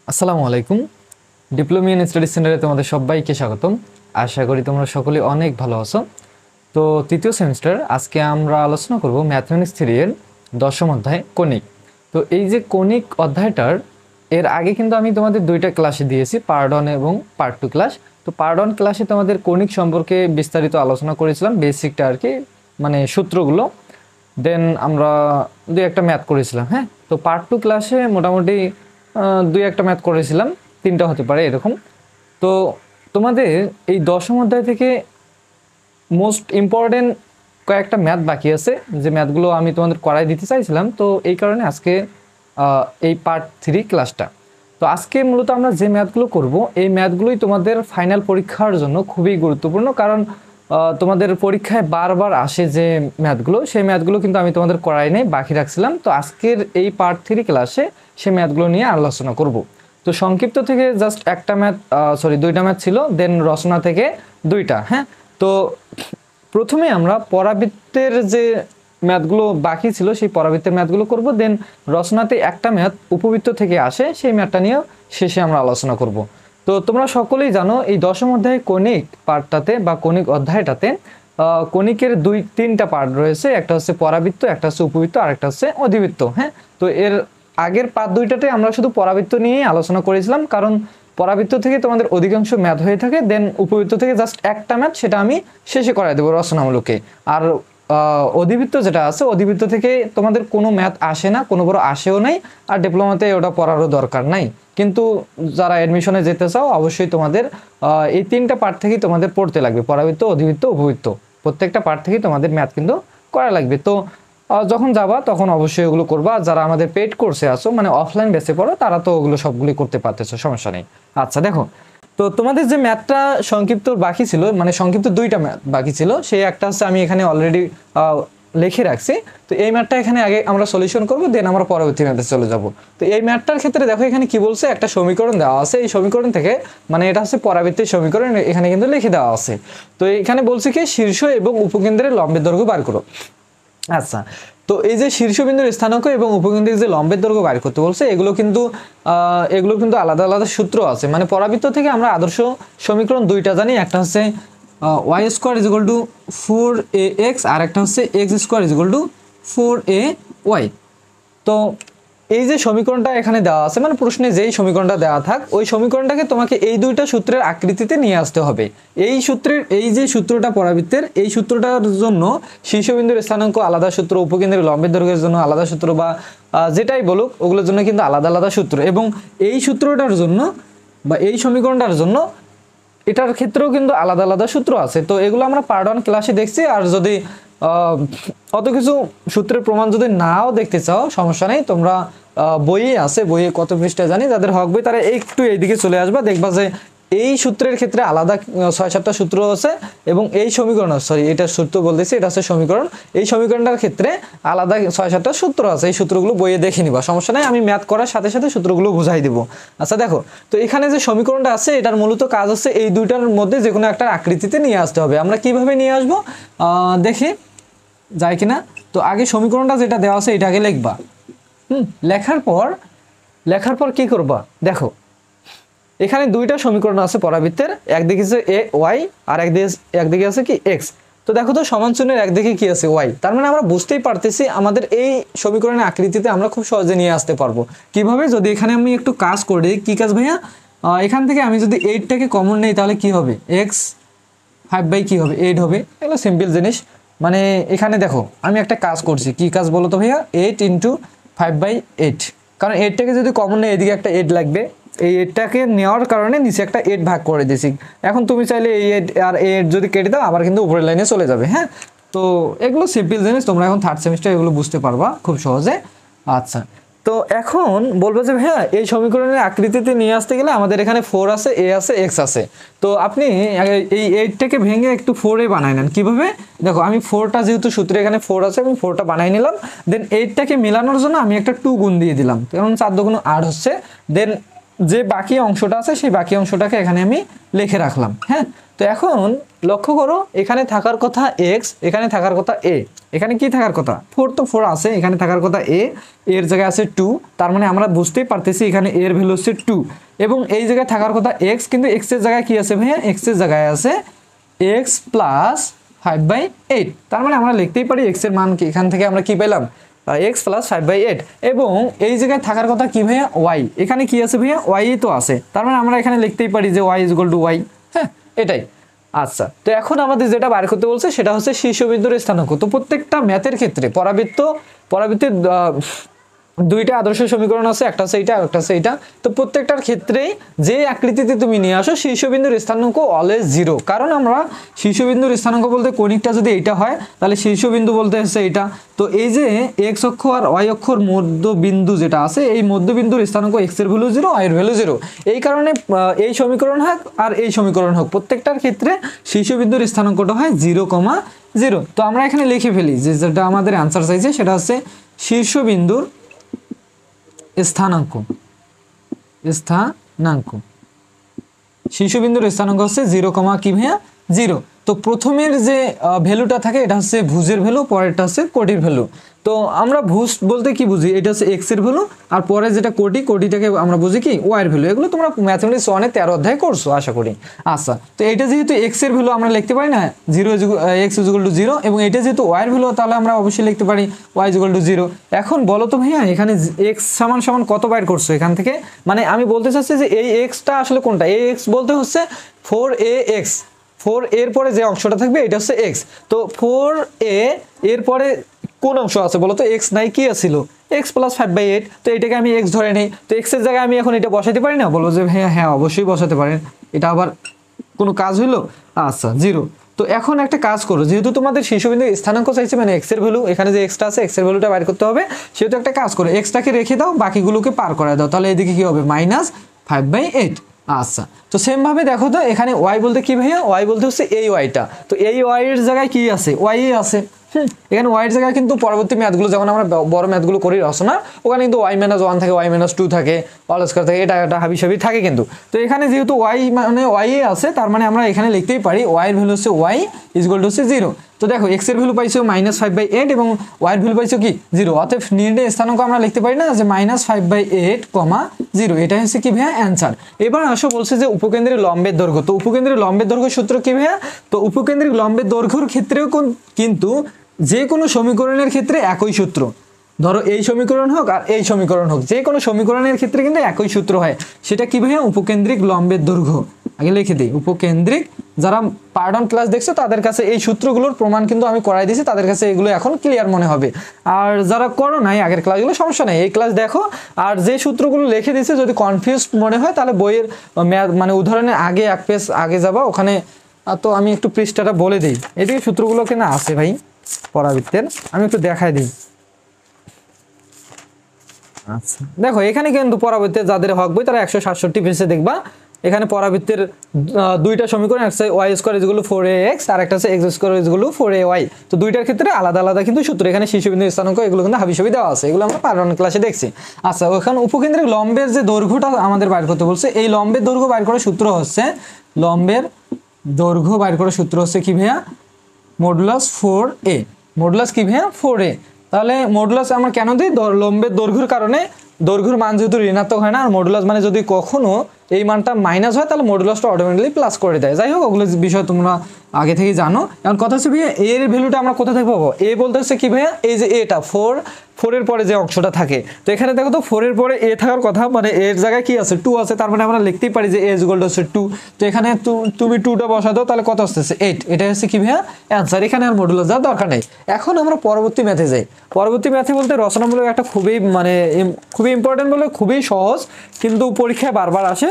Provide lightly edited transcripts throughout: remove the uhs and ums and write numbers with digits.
আসসালামু আলাইকুম। Diploma in study সেন্টারে তোমাদের সবাইকে স্বাগতম। আশা করি তোমরা সকলে অনেক ভালো আছো। তো তৃতীয় সেমিস্টার আজকে আমরা আলোচনা করব ম্যাথমেটিক্স 3 এর দশম অধ্যায় কনিক। তো এই যে কনিক অধ্যায়টার এর আগে কিন্তু আমি তোমাদের দুইটা ক্লাসে দিয়েছি, পার্ট 1 এবং পার্ট 2 ক্লাস। তো পার্ট 1 ক্লাসে তোমাদের কনিক সম্পর্কে বিস্তারিত আলোচনা করেছিলাম, বেসিকটা আর কি, মানে সূত্রগুলো। দেন আমরা দুই একটা ম্যাথ করেছিলাম। হ্যাঁ, তো পার্ট 2 ক্লাসে মোটামুটি দুই একটা ম্যাথ করেছিলাম, তিনটা হতে পারে এরকম। তো তোমাদের এই দশম অধ্যায় থেকে মোস্ট ইম্পর্টেন্ট কয়েকটা ম্যাথ বাকি আছে, যে ম্যাথগুলো আমি তোমাদের করাই দিতে চাইছিলাম। তো এই কারণে আজকে এই পার্ট 3 ক্লাসটা। তো আজকে মূলত আমরা যে ম্যাথগুলো করব, এই ম্যাথগুলোই তোমাদের ফাইনাল পরীক্ষার জন্য খুবই গুরুত্বপূর্ণ, কারণ তোমাদের পরীক্ষায় বারবার আসে যে ম্যাথগুলো, সেই ম্যাথগুলো কিন্তু আমি তোমাদের করাই নাই, বাকি রাখছিলাম। তো আজকের এই পার্ট 3 ক্লাসে সেই ম্যাথগুলো নিয়ে আলোচনা করব। তো সংক্ষিপ্ত থেকে জাস্ট একটা ম্যাথ, দুইটা ম্যাথ ছিল, দেন রচনা থেকে দুইটা। হ্যাঁ, তো প্রথমে আমরা পরাবৃত্তের যে ম্যাথগুলো বাকি ছিল সেই পরাবৃত্তের ম্যাথগুলো করব, দেন রচনাতে একটা ম্যাথ উপবৃত্ত থেকে আসে, সেই ম্যাথটা নিয়েও শেষে আমরা আলোচনা করব। তো তোমরা সকলেই জানো এই দশম অধ্যায় কনিক পার্টটাতে বা কনিক অধ্যায়টাতে কনিকের তিনটা পার্ট রয়েছে, একটা হচ্ছে পরাবৃত্ত, একটা হচ্ছে উপবৃত্ত, আর একটা হচ্ছে অধিবৃত্ত। হ্যাঁ, তো এর আগের পার্ট দুইটাতে আমরা শুধু পরাবৃত্ত নিয়েই আলোচনা করেছিলাম, কারণ পরাবৃত্ত থেকে তোমাদের অধিকাংশ ম্যাথ হয়ে থাকে, দেন উপবৃত্ত থেকে জাস্ট একটা ম্যাথ, সেটা আমি শেষে করাই দেবো রচনামূলকে। আর অধিবৃত্ত যেটা আছে, অধিবৃত্ত থেকে তোমাদের কোনো ম্যাথ আসে না, কোনো বড় আসেও নাই, আর ডিপ্লোমাতে ওটা পড়ারও দরকার নাই। কিন্তু যারা অ্যাডমিশনে যেতে চাও অবশ্যই তোমাদের এই তিনটা পার্ট থেকেই তোমাদের পড়তে লাগবে, পরাবৃত্ত, অধিবৃত্ত, উপবৃত্ত, প্রত্যেকটা পার্ট থেকেই তোমাদের ম্যাথ কিন্তু করা লাগবে। তো যখন যাবা তখন অবশ্যই ওগুলো করবা। যারা আমাদের পেড কোর্সে আছো, মানে অফলাইন বেসে পড়ো, তারা তো ওগুলো সবগুলি করতে পারতেছো, সমস্যা নেই। আচ্ছা দেখো, তো তোমাদের যে ম্যাথটা সংক্ষিপ্ত বাকি ছিল, মানে সংক্ষিপ্ত দুইটা ম্যাথ বাকি ছিল, সেই একটা হচ্ছে আমি এখানে অলরেডি লিখে রাখছি। তো এই ম্যাথটা এখানে আগে আমরা সলিউশন করবো, দেন আমরা পরবর্তী ম্যাথে চলে যাব। তো এই ম্যাথটার ক্ষেত্রে দেখো এখানে কি বলছে, একটা সমীকরণ দেওয়া আছে, এই সমীকরণ থেকে, মানে এটা হচ্ছে পরাবৃত্তের সমীকরণ, এখানে কিন্তু লিখে দেওয়া আছে। তো এখানে বলছে কি শীর্ষ এবং উপকেন্দ্রের লম্বের দৈর্ঘ্য বার করো। আচ্ছা, তো এই যে শীর্ষবিন্দুর স্থানাঙ্ক এবং উপকেন্দ্রের যে লম্বের দৈর্ঘ্য বার করতে বলছে, এগুলো কিন্তু আলাদা আলাদা সূত্র আছে। মানে পরাবৃত্ত থেকে আমরা আদর্শ সমীকরণ দুইটা জানি, একটা হচ্ছে Y square is equal to 4ax, আর একটা হচ্ছে X square is equal to 4ay। তো এই যে সমীকরণটা এখানে দেওয়া আছে, মানে প্রশ্নে যেই সমীকরণটা দেওয়া থাক, ওই সমীকরণটাকে তোমাকে এই দুইটা সূত্রের আকৃতিতে নিয়ে আসতে হবে। এই সূত্রের, এই যে সূত্রটা পরাবৃত্তের, এই সূত্রটার জন্য শীর্ষবিন্দুর স্থানাঙ্ক আলাদা সূত্র, উপকেন্দ্রের লম্বের দৈর্ঘ্যের জন্য আলাদা সূত্র, বা যেটাই বলুক ওগুলোর জন্য কিন্তু আলাদা আলাদা সূত্র। এবং এই সূত্রটার জন্য বা এই সমীকরণটার জন্য এটার ক্ষেত্রেও কিন্তু আলাদা আলাদা সূত্র আছে। তো এগুলো আমরা পার্ট 1 ক্লাসে দেখছি। আর যদি অত কিছু সূত্রের প্রমাণ যদি নাও দেখতে চাও, সমস্যা নেই, তোমরা বইয়ে আছে, বইয়ে কত পৃষ্ঠা জানি, যাদের হক বই তারা একটু এইদিকে চলে আসবা, দেখবা যে এই সূত্রের ক্ষেত্রে আলাদা 6-7টা সূত্র আছে, এবং এই সমীকরণ, এটা সূত্র বলতেছি, এটা হচ্ছে সমীকরণ, এই সমীকরণটার ক্ষেত্রে আলাদা 6-7টা সূত্র আছে। এই সূত্রগুলো বইয়ে দেখে নিবা, সমস্যা নাই, আমি ম্যাথ করার সাথে সাথে সূত্রগুলো বুঝাই দিব। আচ্ছা দেখো, তো এখানে যে সমীকরণটা আছে, এটার মূলত কাজ হচ্ছে এই দুইটার মধ্যে যে কোনো একটা আকৃতিতে নিয়ে আসতে হবে। আমরা কিভাবে নিয়ে আসবো দেখি যায় কিনা। তো আগে সমীকরণটা যেটা দেওয়া আছে এটা আগে লিখবা। লেখার পর কি করবা, দেখো এখানে দুইটা সমীকরণ আছে পরাবৃত্তের, একদিকে আছে এ ওয়াই, আর একদিকে আছে কি এক্স। তো দেখো তো সমান চিহ্নের একদিকে কি আছে ওয়াই, তার মানে আমরা বুঝতেই পারতেছি আমাদের এই সমীকরণের আকৃতিতে আমরা খুব সহজে নিয়ে আসতে পারবো। কিভাবে, যদি এখানে আমি একটু কাজ করি, কি কাজ ভাইয়া, এখান থেকে আমি যদি 8টাকে কমন নেই, তাহলে কি হবে, এক্স 5 কি হবে, 8 হবে। এগুলো সিম্পল জিনিস। মানে এখানে দেখো আমি একটা কাজ করছি, কি কাজ বলো তো ভাইয়া, 8 × 5/8, কারণ 8টাকে যদি কমন নেই, এদিকে একটা 8 লাগবে, এই 8টাকে নেওয়ার কারণে নিচে একটা 8 ভাগ করে দিয়েছি। এখন তুমি চাইলে এই 8 আর 8 যদি কেটে দাও, আবার কিন্তু উপরের লাইনে চলে যাবে। হ্যাঁ, তো এগুলো সিম্পল জিনিস, তোমরা এখন 3rd সেমিস্টার এগুলো বুঝতে পারবা খুব সহজে। আচ্ছা, তো এখন বলবো যে ভাইয়া এই সমীকরণের আকৃতিতে নিয়ে আসতে গেলে আমাদের এখানে 4 আছে, এ আছে, এক্স আছে। তো আপনি এই 8টাকে ভেঙে একটু 4 বানাই নেন। কিভাবে, দেখো আমি 4টা, যেহেতু সূত্রে এখানে 4 আছে, আমি 4টা বানাই নিলাম। দেন 8টাকে মেলানোর জন্য আমি একটা 2 গুণ দিয়ে দিলাম, কারণ 4 × 2 = 8 হচ্ছে। দেন যে বাকি অংশটা আছে সেই বাকি অংশটাকে এখানে আমি লিখে রাখলাম। হ্যাঁ, তো এখন লক্ষ্য করো এখানে থাকার কথা এক্স, এখানে থাকার কথা এ, এখানে কি থাকার কথা 4, তো 4 আছে, এখানে থাকার কথা এ, এর জায়গায় আছে 2, তার মানে আমরা বুঝতেই পারতেছি এখানে এর ভ্যালু হচ্ছে 2, এবং এই জায়গায় থাকার কথা এক্স, কিন্তু এক্স এর জায়গায় কি আছে ভাইয়া, এক্স এর জায়গায় আছে এক্স প্লাস 5/8, তার মানে আমরা লিখতেই পারি এক্স এর মান কি, এখান থেকে আমরা কি পেলাম এক্স প্লাস 5/8, এবং এই জায়গায় থাকার কথা কি ভাইয়া ওয়াই, এখানে কি আছে ভাইয়া ওয়াই তো আছে, তার মানে আমরা এখানে লিখতেই পারি যে Y is equal to Y. হ্যাঁ, এটাই। আচ্ছা, তো এখন আমাদের যেটা বার করতে বলছে সেটা হচ্ছে শীর্ষবিন্দুর স্থানাঙ্ক। তো প্রত্যেকটা ম্যাথের ক্ষেত্রে পরাবৃত্তের দুইটা আদর্শ সমীকরণ আছে, একটা আছে এইটা, একটা আছে এইটা। তো প্রত্যেকটার ক্ষেত্রেই যে আকৃতিতে তুমি নিয়ে আসো শীর্ষবিন্দুর স্থানাঙ্ক অলওয়েজ 0, কারণ আমরা শীর্ষবিন্দুর স্থানাঙ্ক বলতে কৌণিকটা যদি এইটা হয় তাহলে শীর্ষবিন্দু বলতে হচ্ছে এইটা। তো এই যে এক্স অক্ষ আর ওয়াই অক্ষর মধ্যবিন্দু যেটা আছে, এই মধ্যবিন্দুর স্থানাঙ্ক এক্স এর ভ্যালু 0, ওয়াই এর ভ্যালু 0। এই কারণে এই সমীকরণ হোক আর এই সমীকরণ হোক, প্রত্যেকটার ক্ষেত্রে শীর্ষবিন্দুর স্থানাঙ্কটা হয় 0,0। তো আমরা এখানে লিখে ফেলি যে যেটা আমাদের অ্যান্সার চাইছে সেটা হচ্ছে শীর্ষবিন্দুর স্থানাঙ্ক শীর্ষবিন্দুর স্থানাঙ্ক হচ্ছে 0,0। তো প্রথমের যে ভ্যালুটা থাকে এটা হচ্ছে ভুজের ভ্যালু, পরেরটা হচ্ছে কোটির ভ্যালু। তো আমরা ভুজ বলতে কি বুঝি, এটা হচ্ছে এক্স এর ভ্যালু, আর পরে যেটা কোটিটাকে আমরা বুঝি কি ওয়াই এর ভ্যালু। এগুলো তোমরা ম্যাথমেটিক্স 1 এর 13 অধ্যায় করছো আশা করি। আচ্ছা, তো এটা যেহেতু এক্স এর ভ্যালু আমরা লিখতে পারি না x = 0, এবং এটা যেহেতু ওয়াই এর ভ্যালু তাহলে আমরা অবশ্যই লিখতে পারি y = 0। এখন বলো তো ভাইয়া এখানে x সমান কত বাইর করছো এখান থেকে, মানে আমি বলতে চাচ্ছি যে এই এক্সটা আসলে কোনটা, এই এক্স বলতে হচ্ছে 4ax, 4 এর পরে যে অংশটা থাকবে এটা হচ্ছে x। তো 4a এর পরে কোন অংশ আছে বলো তো, x নাই, কি ছিল x প্লাস 5/8, তো এটাকে আমি x ধরে নেই। তো x এর জায়গায় আমি এখন এটা বসাতে পারি না, বলবো যে হ্যাঁ অবশ্যই বসাতে পারেন, এটা আবার কোনো কাজ হইলো। আচ্ছা 0। তো এখন একটা কাজ করো, যেহেতু তোমাদের শীর্ষবিন্দু স্থানাঙ্ক চাইছে মানে x এর ভ্যালু, এখানে যে x টা আছে x এর ভ্যালুটা বাইর করতে হবে, সেহেতু একটা কাজ করো x টাকে রেখে দাও, বাকিগুলোকে পার করায় দাও, তাহলে এদিকে কি হবে -5/8। আচ্ছা, তো সেম ভাবে দেখো তো এখানে y বলতে কি ভাইয়া, y বলতে হচ্ছে এই ওয়াইটা, তো এই ওয়াই এর জায়গায় কি আছে, ওয়াই আছে। এখানে ওয়াই এর জায়গায় কিন্তু পরবর্তী ম্যাথগুলো যখন আমরা বড় ম্যাথগুলো করি রচনা, ওখানে কিন্তু y-1 থাকে, y-2 থাকে, অল স্কয়ার থাকে, এটা একটা হাবিজাবি থাকে কিন্তু। তো এখানে যেহেতু y মানে y আছে, তার মানে আমরা এখানে লিখতেই পারি y এর ভ্যালু হচ্ছে y = 0। তো দেখো x এর ভ্যালু পাইছো -5/8 এবং y এর ভ্যালু পাইছো কি 0, অতএব নির্ণয় স্থানাঙ্ক আমরা লিখতে পারি না যে -5/8, 0। এটা হচ্ছে কি ভাইয়া অ্যানসার। এবার আসো বলছে যে উপকেন্দ্রের লম্বের দৈর্ঘ্য। তো উপকেন্দ্রের লম্বের দৈর্ঘ্য সূত্র কি ভাইয়া, তো উপকেন্দ্রিক লম্বের দৈর্ঘ্যের ক্ষেত্রেও কিন্তু যে কোনো সমীকরণের ক্ষেত্রে একই সূত্র, ধরো এই সমীকরণ হোক আর এই সমীকরণ হোক, যে কোনো সমীকরণের ক্ষেত্রে কিন্তু একই সূত্র হয়। সেটা কি ভাইয়া, উপকেন্দ্রিক লম্বের দৈর্ঘ্য। আগে লিখে দিই, উপকেন্দ্রিক, যারা পার্ডন ক্লাস দেখছো তাদের কাছে এই সূত্রগুলোর প্রমাণ কিন্তু আমি করাই দিয়েছি, তাদের কাছে এগুলো এখন ক্লিয়ার মনে হবে। আর যারা করো নাই আগের ক্লাসগুলো, সমস্যা নেই, এই ক্লাস দেখো, আর যে সূত্রগুলো লিখে দিয়েছে যদি কনফিউজ মনে হয় তাহলে বইয়ের মানে উদাহরণের আগে এক পেজ আগে যাবা, ওখানে তো আমি একটু পৃষ্ঠাটা বলে দিই, এদিকে সূত্রগুলো কিনা আছে ভাই পরাবৃত্তের, আমি একটু দেখাই দিই। আচ্ছা দেখো এখানে কিন্তু পরাবৃত্তের যাদের হক বই তারা 167 পেজে দেখবা, এখানে পরাবৃত্তের দুইটা সমীকরণ, একটা y² = 4ax আর একটা আছে x² = 4ay। তো দুইটার ক্ষেত্রে আলাদা আলাদা কিন্তু সূত্র, এখানে শীর্ষবিন্দু স্থানাঙ্ক এগুলো কিন্তু হাবিজাবি দেওয়া আছে, এগুলো আমরা পারণ ক্লাসে দেখছি। আচ্ছা, ওখানে উপকেন্দ্রিক লম্বের যে দৈর্ঘ্যটা আমাদের বাইর করতে বলছে, এই লম্বের দৈর্ঘ্য বাইর করার সূত্র হচ্ছে, লম্বের দৈর্ঘ্য বাইর করার সূত্র হচ্ছে কি ভাইয়া, মডুলাস 4a। মডুলাস কি ভাইয়া 4a। তাহলে মডুলাস আমরা কেন দিই, লম্বের দৈর্ঘ্যের কারণে, দৈর্ঘ্যের মান যেহেতু ঋণাত্মক হয় না, আর মডুলাস মানে যদি কখনো এই মানটা মাইনাস হয় তাহলে মডুলাসটা অটোমেটিক্যালি প্লাস করে দেয়। যাই হোক ওগুলো বিষয় তোমরা আগে থেকেই জানো। এখন কথা হচ্ছে ভাইয়া এর ভ্যালুটা আমরা কোথা থেকে পাবো, এ বলতে হচ্ছে কি ভাইয়া, এই যে এটা 4 এর পরে যে অংশটা থাকে, তো এখানে দেখো তো 4 এর পরে এ থাকার কথা, মানে এর জায়গায় কি আছে 2 আছে, তার মানে আমরা লিখতেই পারি যে a = 2। তো এখানে তুমি 2টা বসা দাও, তাহলে কত আসতেছে 8। এটা হচ্ছে কি ভাইয়া অ্যান্সার, এখানে আর মডুলাস যাওয়ার দরকার নেই। এখন আমরা পরবর্তী ম্যাথে যাই। পরবর্তী ম্যাথে বলতে রচনামূলক একটা খুবই ইম্পর্টেন্ট বলে খুবই সহজ, কিন্তু পরীক্ষায় বারবার আসে।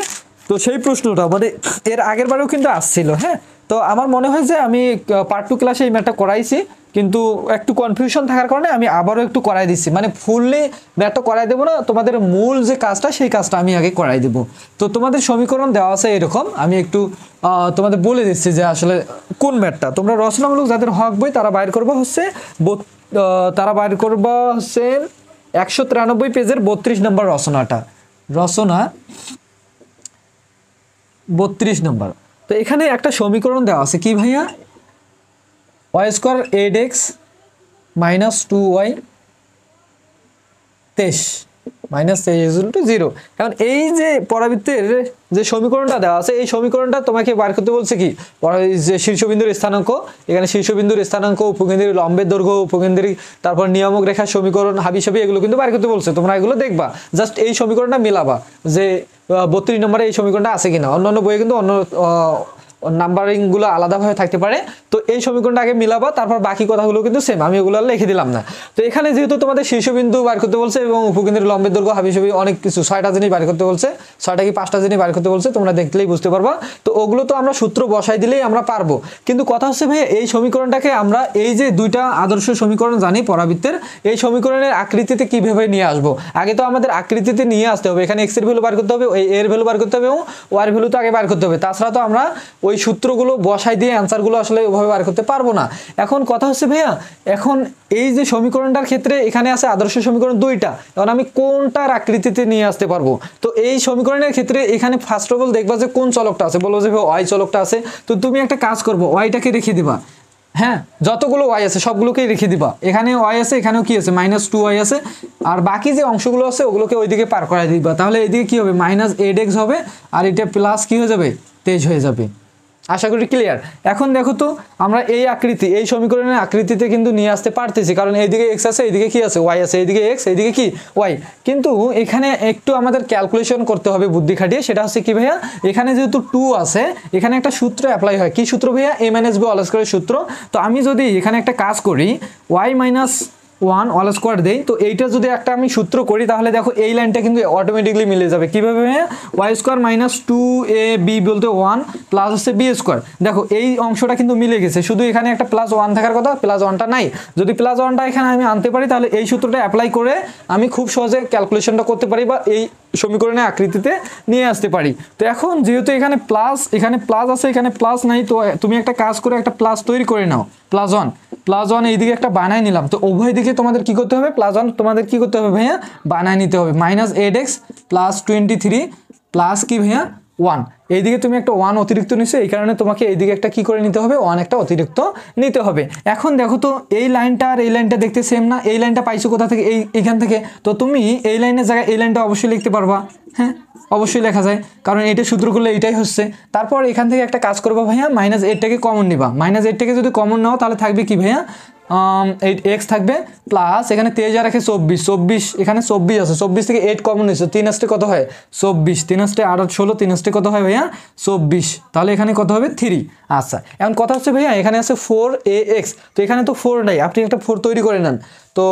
তো সেই প্রশ্নটা মানে এর আগের বারেও কিন্তু আসছিল। হ্যাঁ, তো আমার মনে হয় যে আমি পার্ট 2 ক্লাসে এই ম্যাথটা করাইছি, কিন্তু একটু কনফিউশন থাকার কারণে আমি আবারও একটু করাই দিচ্ছি, মানে ফুললি ম্যাথটা করাই দেবো না, তোমাদের মূল যে কাজটা সেই কাজটা আমি আগে করাই দেবো। তো তোমাদের সমীকরণ দেওয়া আছে এরকম, আমি একটু তোমাদের বলে দিচ্ছি যে আসলে কোন ম্যাথটা তোমরা রচনামূলক যাদের হক বই তারা বাইর করবা হচ্ছে 193 পেজের 32 নম্বর রচনাটা। রচনা 32 নম্বর। তো এখানে একটা সমীকরণ দেওয়া আছে কি ভাইয়া, Y square 8x minus 2y 23 minus 0। কারণ এই যে পরাবৃত্তের যে সমীকরণটা দেওয়া আছে এই সমীকরণটা তোমাকে বার করতে বলছে কি, যে শীর্ষবিন্দুর স্থানাঙ্ক, এখানে শীর্ষবিন্দুর স্থানাঙ্ক, উপকেন্দ্রের লম্বের দৈর্ঘ্য, উপকেন্দ্রের তারপর নিয়ামক রেখার সমীকরণ, হাবিজাবি এগুলো কিন্তু বার করতে বলছে। তোমরা এগুলো দেখবা, জাস্ট এই সমীকরণটা মিলাবা যে 32 নম্বরে এই সমীকরণটা আছে কিনা। অন্যান্য বইয়ে কিন্তু অন্য নাম্বারিংগুলো আলাদাভাবে থাকতে পারে। তো এই সমীকরণটা আগে মিলাবা, তারপর বাকি কথাগুলো কিন্তু সেম, আমি ওগুলো লিখে দিলাম না। তো এখানে যেহেতু তোমাদের শীর্ষবিন্দু বার করতে বলছে এবং উপকেন্দ্রের লম্বের দৈর্ঘ্য, হাবিজাবি অনেক কিছু 6টা জিনিস বার করতে বলছে, 6টা কি 5টা জিনিস বার করতে বলছে, তোমরা দেখলেই বুঝতে পারবা। তো ওগুলো তো আমরা সূত্র বসাই দিলেই আমরা পারবো। কিন্তু কথা হচ্ছে ভাই, এই সমীকরণটাকে আমরা এই যে দুইটা আদর্শ সমীকরণ জানি পরাবৃত্তের, এই সমীকরণের আকৃতিতে কিভাবে নিয়ে আসবো। আগে তো আমাদের আকৃতিতে নিয়ে আসতে হবে, এখানে এক্স এর ভ্যালু বার করতে হবে, ওই এর ভ্যালু বার করতে হবে এবং ওয়াই এর ভ্যালু তো আগে বার করতে হবে। তাছাড়া তো আমরা ওই সূত্রগুলো বসাই দিয়ে অ্যান্সারগুলো আসলে ওইভাবে বার করতে পারবো না। এখন কথা হচ্ছে ভাইয়া, এখন এই যে সমীকরণটার ক্ষেত্রে এখানে আছে আদর্শ সমীকরণ দুইটা, এখন আমি কোনটার আকৃতিতে নিয়ে আসতে পারবো। তো এই সমীকরণের ক্ষেত্রে এখানে ফার্স্ট অফ অল দেখবা যে কোন চলকটা আছে, বলবো যে ওয়াই চলকটা আছে। তো তুমি একটা কাজ করবো, ওয়াইটাকে রেখে দিবা, হ্যাঁ যতগুলো ওয়াই আছে সবগুলোকেই রেখে দিবা। এখানে ওয়াই আছে, এখানেও কি আছে -2y আছে, আর বাকি যে অংশগুলো আছে ওগুলোকে ওইদিকে পার করাই দিবা। তাহলে এইদিকে কি হবে, -8x হবে, আর এটা প্লাস কি হয়ে যাবে, 23 হয়ে যাবে। আশা করি ক্লিয়ার। এখন দেখো তো আমরা এই আকৃতি, এই সমীকরণের আকৃতিতে কিন্তু নিয়ে আসতে পারতেছি, কারণ এইদিকে এক্স আছে, এইদিকে কি আছে, ওয়াই আছে, এইদিকে এক্স, এইদিকে কি ওয়াই। কিন্তু এখানে একটু আমাদের ক্যালকুলেশন করতে হবে বুদ্ধি খাটিয়ে। সেটা হচ্ছে কি ভাইয়া, এখানে যেহেতু 2 আছে, এখানে একটা সূত্র অ্যাপ্লাই হয়। কি সূত্র ভাইয়া, a-b হোল স্কয়ারের সূত্র। তো আমি যদি এখানে একটা কাজ করি, y - 1 হোল স্কয়ার দেই, তো এইটা যদি একটা আমি সূত্র করি, তাহলে দেখো এই লাইনটা কিন্তু অটোমেটিকলি মিলে যাবে। কিভাবে ভাইয়া, ওয়াই স্কোয়ার মাইনাস 2ab বলতে 1 প্লাস হচ্ছে বি স্কোয়ার। দেখো এই অংশটা কিন্তু মিলে গেছে, শুধু এখানে একটা +1 থাকার কথা, +1টা নাই। যদি +1টা এখানে আমি আনতে পারি, তাহলে এই সূত্রটা অ্যাপ্লাই করে আমি খুব সহজে ক্যালকুলেশনটা করতে পারি বা এই সমীকরণের আকৃতিতে নিয়ে আসতে পারি। তো এখন যেহেতু এখানে প্লাস, এখানে প্লাস আছে, এখানে প্লাস নাই, তো তুমি একটা কাজ করে একটা প্লাস তৈরি করে নাও, +1 এইদিকে একটা বানায় নিলাম। তো উভয় দিকে তোমাদের কি করতে হবে, +1 তোমাদের কি করতে হবে ভাইয়া, বানায় নিতে হবে। -8x + 23 প্লাস কি ভাইয়া 1, এইদিকে তুমি একটা 1 অতিরিক্ত নিছো, এই কারণে তোমাকে এইদিকে একটা কি করে নিতে হবে, 1 একটা অতিরিক্ত নিতে হবে। এখন দেখো তো এই লাইনটা আর এই লাইনটা দেখতে সেম না, এই লাইনটা পাইছো কোথা থেকে, এইখান থেকে। তো তুমি এই লাইনের জায়গায় এই লাইনটা অবশ্যই লিখতে পারবা, হ্যাঁ অবশ্যই লেখা যায়, কারণ এইটা সূত্র করলে এইটাই হচ্ছে। তারপর এখান থেকে একটা কাজ করবা ভাইয়া, -8টাকে কমন নিবা। -8টাকে যদি কমন নাও, তাহলে থাকবে কি ভাইয়া, 8x থাকবে, প্লাস এখানে 23 আর 24, এখানে 24 আছে, 24 থেকে 8 কমন নিচ্ছে, 3 আসতে কত হয় 24, 3 আসতে 8 আর 16, 3 আসতে কত হয় ভাইয়া 24, তাহলে এখানে কত হবে 3। আচ্ছা এখন কথা হচ্ছে ভাইয়া, এখানে আছে 4ax, তো এখানে তো 4 নাই, আপনি একটা 4 তৈরি করে নেন। তো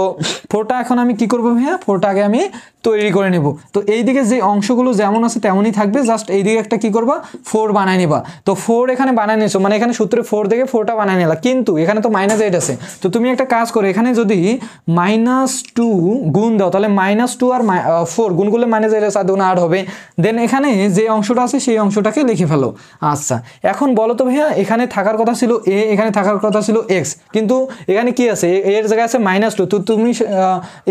4টা এখন আমি কি করবো ভাইয়া, 4টা আগে আমি তৈরি করে নেব। তো এইদিকে যে অংশগুলো যেমন আছে তেমনই থাকবে, জাস্ট এইদিকে একটা কি করবা, 4 বানায় নিবা। তো 4 এখানে বানায় নিছো, মানে এখানে সূত্রে 4 থেকে 4টা বানায় নিলা, কিন্তু এখানে তো -8 আছে। তো তুমি একটা কাজ করো, এখানে যদি -2 গুণ দাও, তাহলে -2 আর 4 গুণ করলে -8 আছে, 8 হবে। দেন এখানে যে অংশটা আছে সেই অংশটাকে লিখে ফেলো। আচ্ছা এখন বলো তো ভাইয়া, এখানে থাকার কথা ছিল a, এখানে থাকার কথা ছিল x, কিন্তু এখানে কি আছে, এর জায়গায় আছে -2, তো তুমি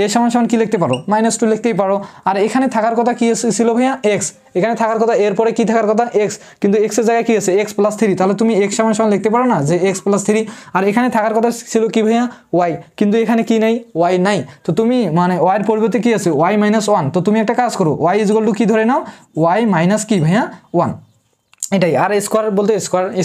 a সমান কি লিখতে পারো, -2 লিখতেই পারো। আর এখানে থাকার কথা কি ছিল ভাইয়া, x, এখানে থাকার কথা, এরপরে কি থাকার কথা x, কিন্তু x এর জায়গায় কি আছে, x + 3, তাহলে তুমি x সমান লিখতে পারো না যে x + 3। আর এখানে থাকার কথা ছিল কি ভাইয়া, y, কিন্তু এখানে কি নাই, y নাই। তো তুমি মানে y এর পরিবর্তে কি আছে, y - 1, তো তুমি একটা কাজ করো, y = কি ধরে নাও, y - কি ভাইয়া 1, এটাই। আর স্কোয়ার বলতে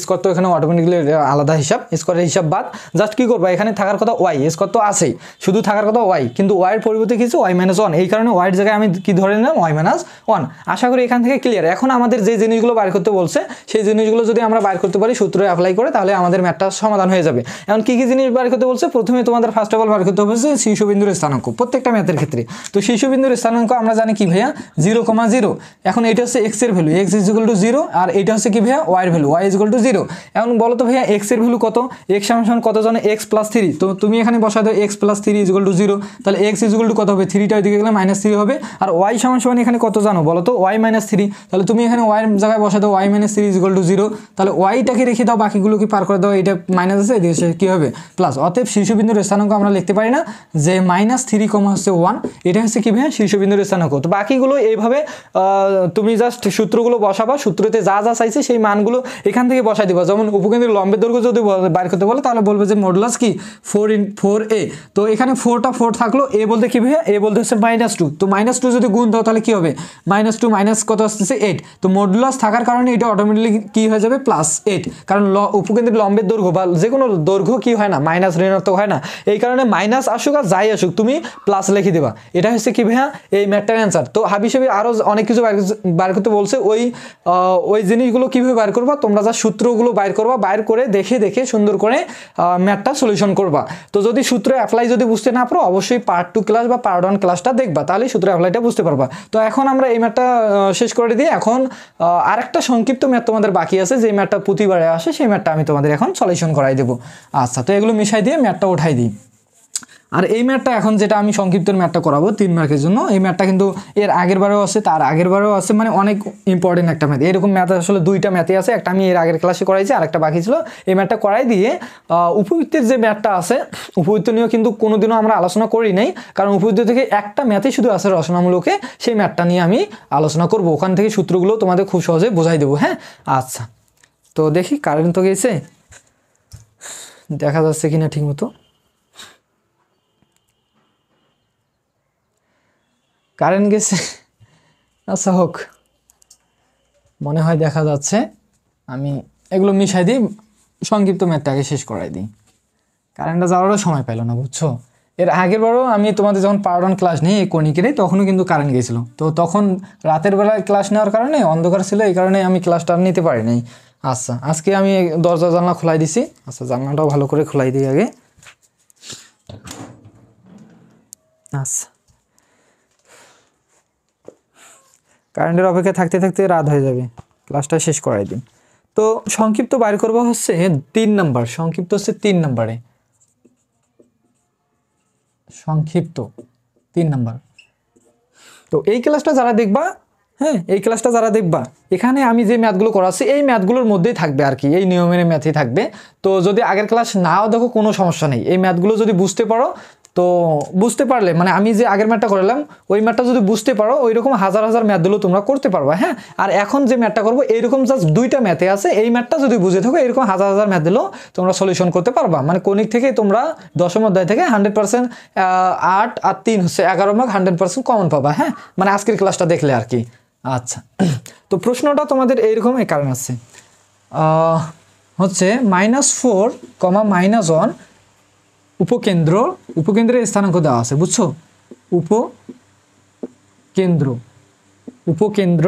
স্কোয়ার তো এখানে অটোমেটিক্যালি আলাদা হিসাব, স্কোয়ারের হিসাব বাদ। জাস্ট কি করবা, এখানে থাকার কথা ওয়াই, স্কোয়ার তো আছেই, শুধু থাকার কথা ওয়াই, কিন্তু ওয়াইয়ের পরিবর্তে কিছু y - 1, এই কারণে ওয়াইয়ের জায়গায় আমি কি ধরে নিলাম, y - 1। আশা করি এখান থেকে ক্লিয়ার। এখন আমাদের যে জিনিসগুলো বার করতে বলছে সেই জিনিসগুলো যদি আমরা বার করতে পারি সূত্র অ্যাপ্লাই করে, তাহলে আমাদের ম্যাথটা সমাধান হয়ে যাবে। এখন কি কি জিনিস বার করতে বলছে, প্রথমে তোমাদের ফার্স্ট অফ অল বার করতে হবে শীর্ষবিন্দুর স্থানাঙ্ক, প্রত্যেকটা ম্যাথের ক্ষেত্রে। তো শীর্ষবিন্দুর স্থানাঙ্ক আমরা জানি কি ভাইয়া, 0,0। এখন এটা হচ্ছে x এর ভ্যালু, x = 0, আর এটা হচ্ছে কি ভাইয়া y এর ভ্যালু, y = 0। এখন বলো তো ভাইয়া x এর ভ্যালু কত, x সমান কত জানো, x + 3, তো তুমি এখানে বসাই দাও x + 3 = 0, তাহলে x = কত হবে, 3টা ওইদিকে গেলে -3 হবে। আর y সমান এখানে কত জানো বলো তো, y - 3, তাহলে তুমি এখানে y এর জায়গায় বসাই দাও y - 3 = 0, তাহলে y-টাকে রেখে দাও, বাকিগুলোকে পার করে দাও, এটা মাইনাস আছে, এদিকে কি হবে প্লাস। অতএব শীর্ষবিন্দুর স্থানাঙ্ক আমরা লিখতে পারি না যে -3,1, এটা হচ্ছে কি ভাইয়া শীর্ষবিন্দুর স্থানাঙ্ক। তো বাকিগুলো এইভাবে তুমি জাস্ট সূত্রগুলো বসাবা, সূত্রতে যা যা চাইছে সেই মানগুলো এখান থেকে বসাই দিবা। যেমন উপকেন্দ্রের লম্বের দৈর্ঘ্য যদি বাইর করতে বলে তাহলে বলবে যে মডুলাস কি 4/4a। তো এখানে 4টা 4 থাকলো, এ বলতে কি ভাইয়া, এ বলতে হচ্ছে -2। তো -2 যদি গুণ দাও তাহলে কি হবে, -2 মাইনাস কত আসতেছে 8। তো মডুলাস থাকার কারণে এটা অটোমেটিক্যালি কি হয়ে যাবে +8, কারণ উপকেন্দ্রের লম্বের দৈর্ঘ্য বা যে কোনো দৈর্ঘ্য কি হয় না, মাইনাস ঋণাত্মক হয় না। এই কারণে মাইনাস আসুক আর যাই আসুক তুমি প্লাস লিখে দেবা। এটা হচ্ছে কি ভাইয়া এই ম্যাথটার অ্যান্সার। তো হাবি সাবি আরও অনেক কিছু বাইর করতে বলছে, ওই জিনিসগুলো কীভাবে বাইর করবা, তোমরা যা সূত্রগুলো বাইর করবা, বাইর করে দেখে দেখে সুন্দর করে ম্যাথটা সলিউশন করবা। তো যদি সূত্র অ্যাপ্লাই যদি বুঝতে না পারো, অবশ্যই পার্ট 2 ক্লাস বা পার্ট 1 ক্লাসটা দেখবা, তাহলে সূত্র অ্যাপ্লাইটা বুঝতে পারবা। তো এখন আমরা এই ম্যাথটা শেষ করে দিয়ে এখন আরেকটা সংক্ষিপ্ত ম্যাথ তোমাদের বাকি আছে, যে ম্যাথটা প্রতিবারে আসে, সেই ম্যাথটা আমি তোমাদের এখন সলিউশন করাই দেবো। আচ্ছা, তো এগুলো মিশাই দিয়ে ম্যাথটা উঠাই দিই। আর এই ম্যাথটা এখন যেটা আমি সংক্ষিপ্তের ম্যাথটা করাবো 3 মার্কের জন্য, এই ম্যাথটা কিন্তু এর আগের বারেও আছে, তার আগের বারেও আছে, মানে অনেক ইম্পর্টেন্ট একটা ম্যাথ। এরকম ম্যাথ আসলে 2টা ম্যাথই আছে, একটা আমি এর আগের ক্লাসে করাইছি, আরেকটা বাকি ছিল। এই ম্যাথটা করাই দিয়ে উপবৃত্তের যে ম্যাথটা আছে, উপবৃত্ত নিয়েও কিন্তু কোনোদিনও আমরা আলোচনা করি নাই, কারণ উপবৃত্ত থেকে একটা ম্যাথই শুধু আছে রচনামূলকে, সেই ম্যাথটা নিয়ে আমি আলোচনা করব। ওখান থেকে সূত্রগুলো তোমাদের খুব সহজে বোঝাই দেবো। হ্যাঁ, আচ্ছা, তো দেখি কারেন্ট তো গেছে, দেখা যাচ্ছে কিনা ঠিক মতো। কারেন্ট গেছে, আচ্ছা হোক, মনে হয় দেখা যাচ্ছে। আমি এগুলো মিশাই দিই, সংক্ষিপ্ত ম্যাথটাকে শেষ করাই দিই। কারেন্টটা যাওয়ারও সময় পেল না, বুঝছো। এর আগের বারও আমি তোমাদের যখন পার্ট 1 ক্লাস নিই এই কণিকেরই, তখনও কিন্তু কারেন্ট গেছিলো। তো তখন রাতের বেলায় ক্লাস নেওয়ার কারণে অন্ধকার ছিল, এই কারণে আমি ক্লাসটা নিতে পারি নাই। আচ্ছা, আজকে আমি দরজা জানলা খোলাই দিছি। আচ্ছা, জানলাটাও ভালো করে খোলাই দিই আগে। আচ্ছা, কারেন্টের অপেক্ষায় থাকতে থাকতে রাত হয়ে যাবে, ক্লাসটা শেষ করাই দিন। তো সংক্ষিপ্ত বাইর করবো হচ্ছে 3 নাম্বার, সংক্ষিপ্ত হচ্ছে 3 নাম্বারে, সংক্ষিপ্ত 3 নাম্বার। তো এই ক্লাসটা যারা দেখবা, হ্যাঁ, এই ক্লাসটা যারা দেখবা, এখানে আমি যে ম্যাথগুলো করাচ্ছি এই ম্যাথগুলোর মধ্যেই থাকবে আর কি, এই নিয়মের ম্যাথই থাকবে। তো যদি আগের ক্লাস নাও দেখো কোনো সমস্যা নেই, এই ম্যাথগুলো যদি বুঝতে পারো, তো বুঝতে পারলে মানে আমি যে আগের ম্যাথটা করলাম ওই ম্যাথটা যদি বুঝতে পারো, ওইরকম হাজার হাজার ম্যাথগুলো তোমরা করতে পারবা। হ্যাঁ, আর এখন যে ম্যাথটা করবো এইরকম জাস্ট 2টা ম্যাথে আছে, এই ম্যাথটা যদি বুঝে থাকো এরকম হাজার হাজার ম্যাথগুলো তোমরা সলিউশন করতে পারবা। মানে কণিক থেকে তোমরা দশম অধ্যায় থেকে 100% 8 আর 3 হচ্ছে 11 মার্ক 100% কমন পাবা। হ্যাঁ, মানে আজকের ক্লাসটা দেখলে আর কি। আচ্ছা, তো প্রশ্নটা তোমাদের এইরকম এই কারণ আছে, হচ্ছে -4, -1 উপকেন্দ্রের স্থানাঙ্ক দেওয়া আছে, বুঝছো। উপকেন্দ্র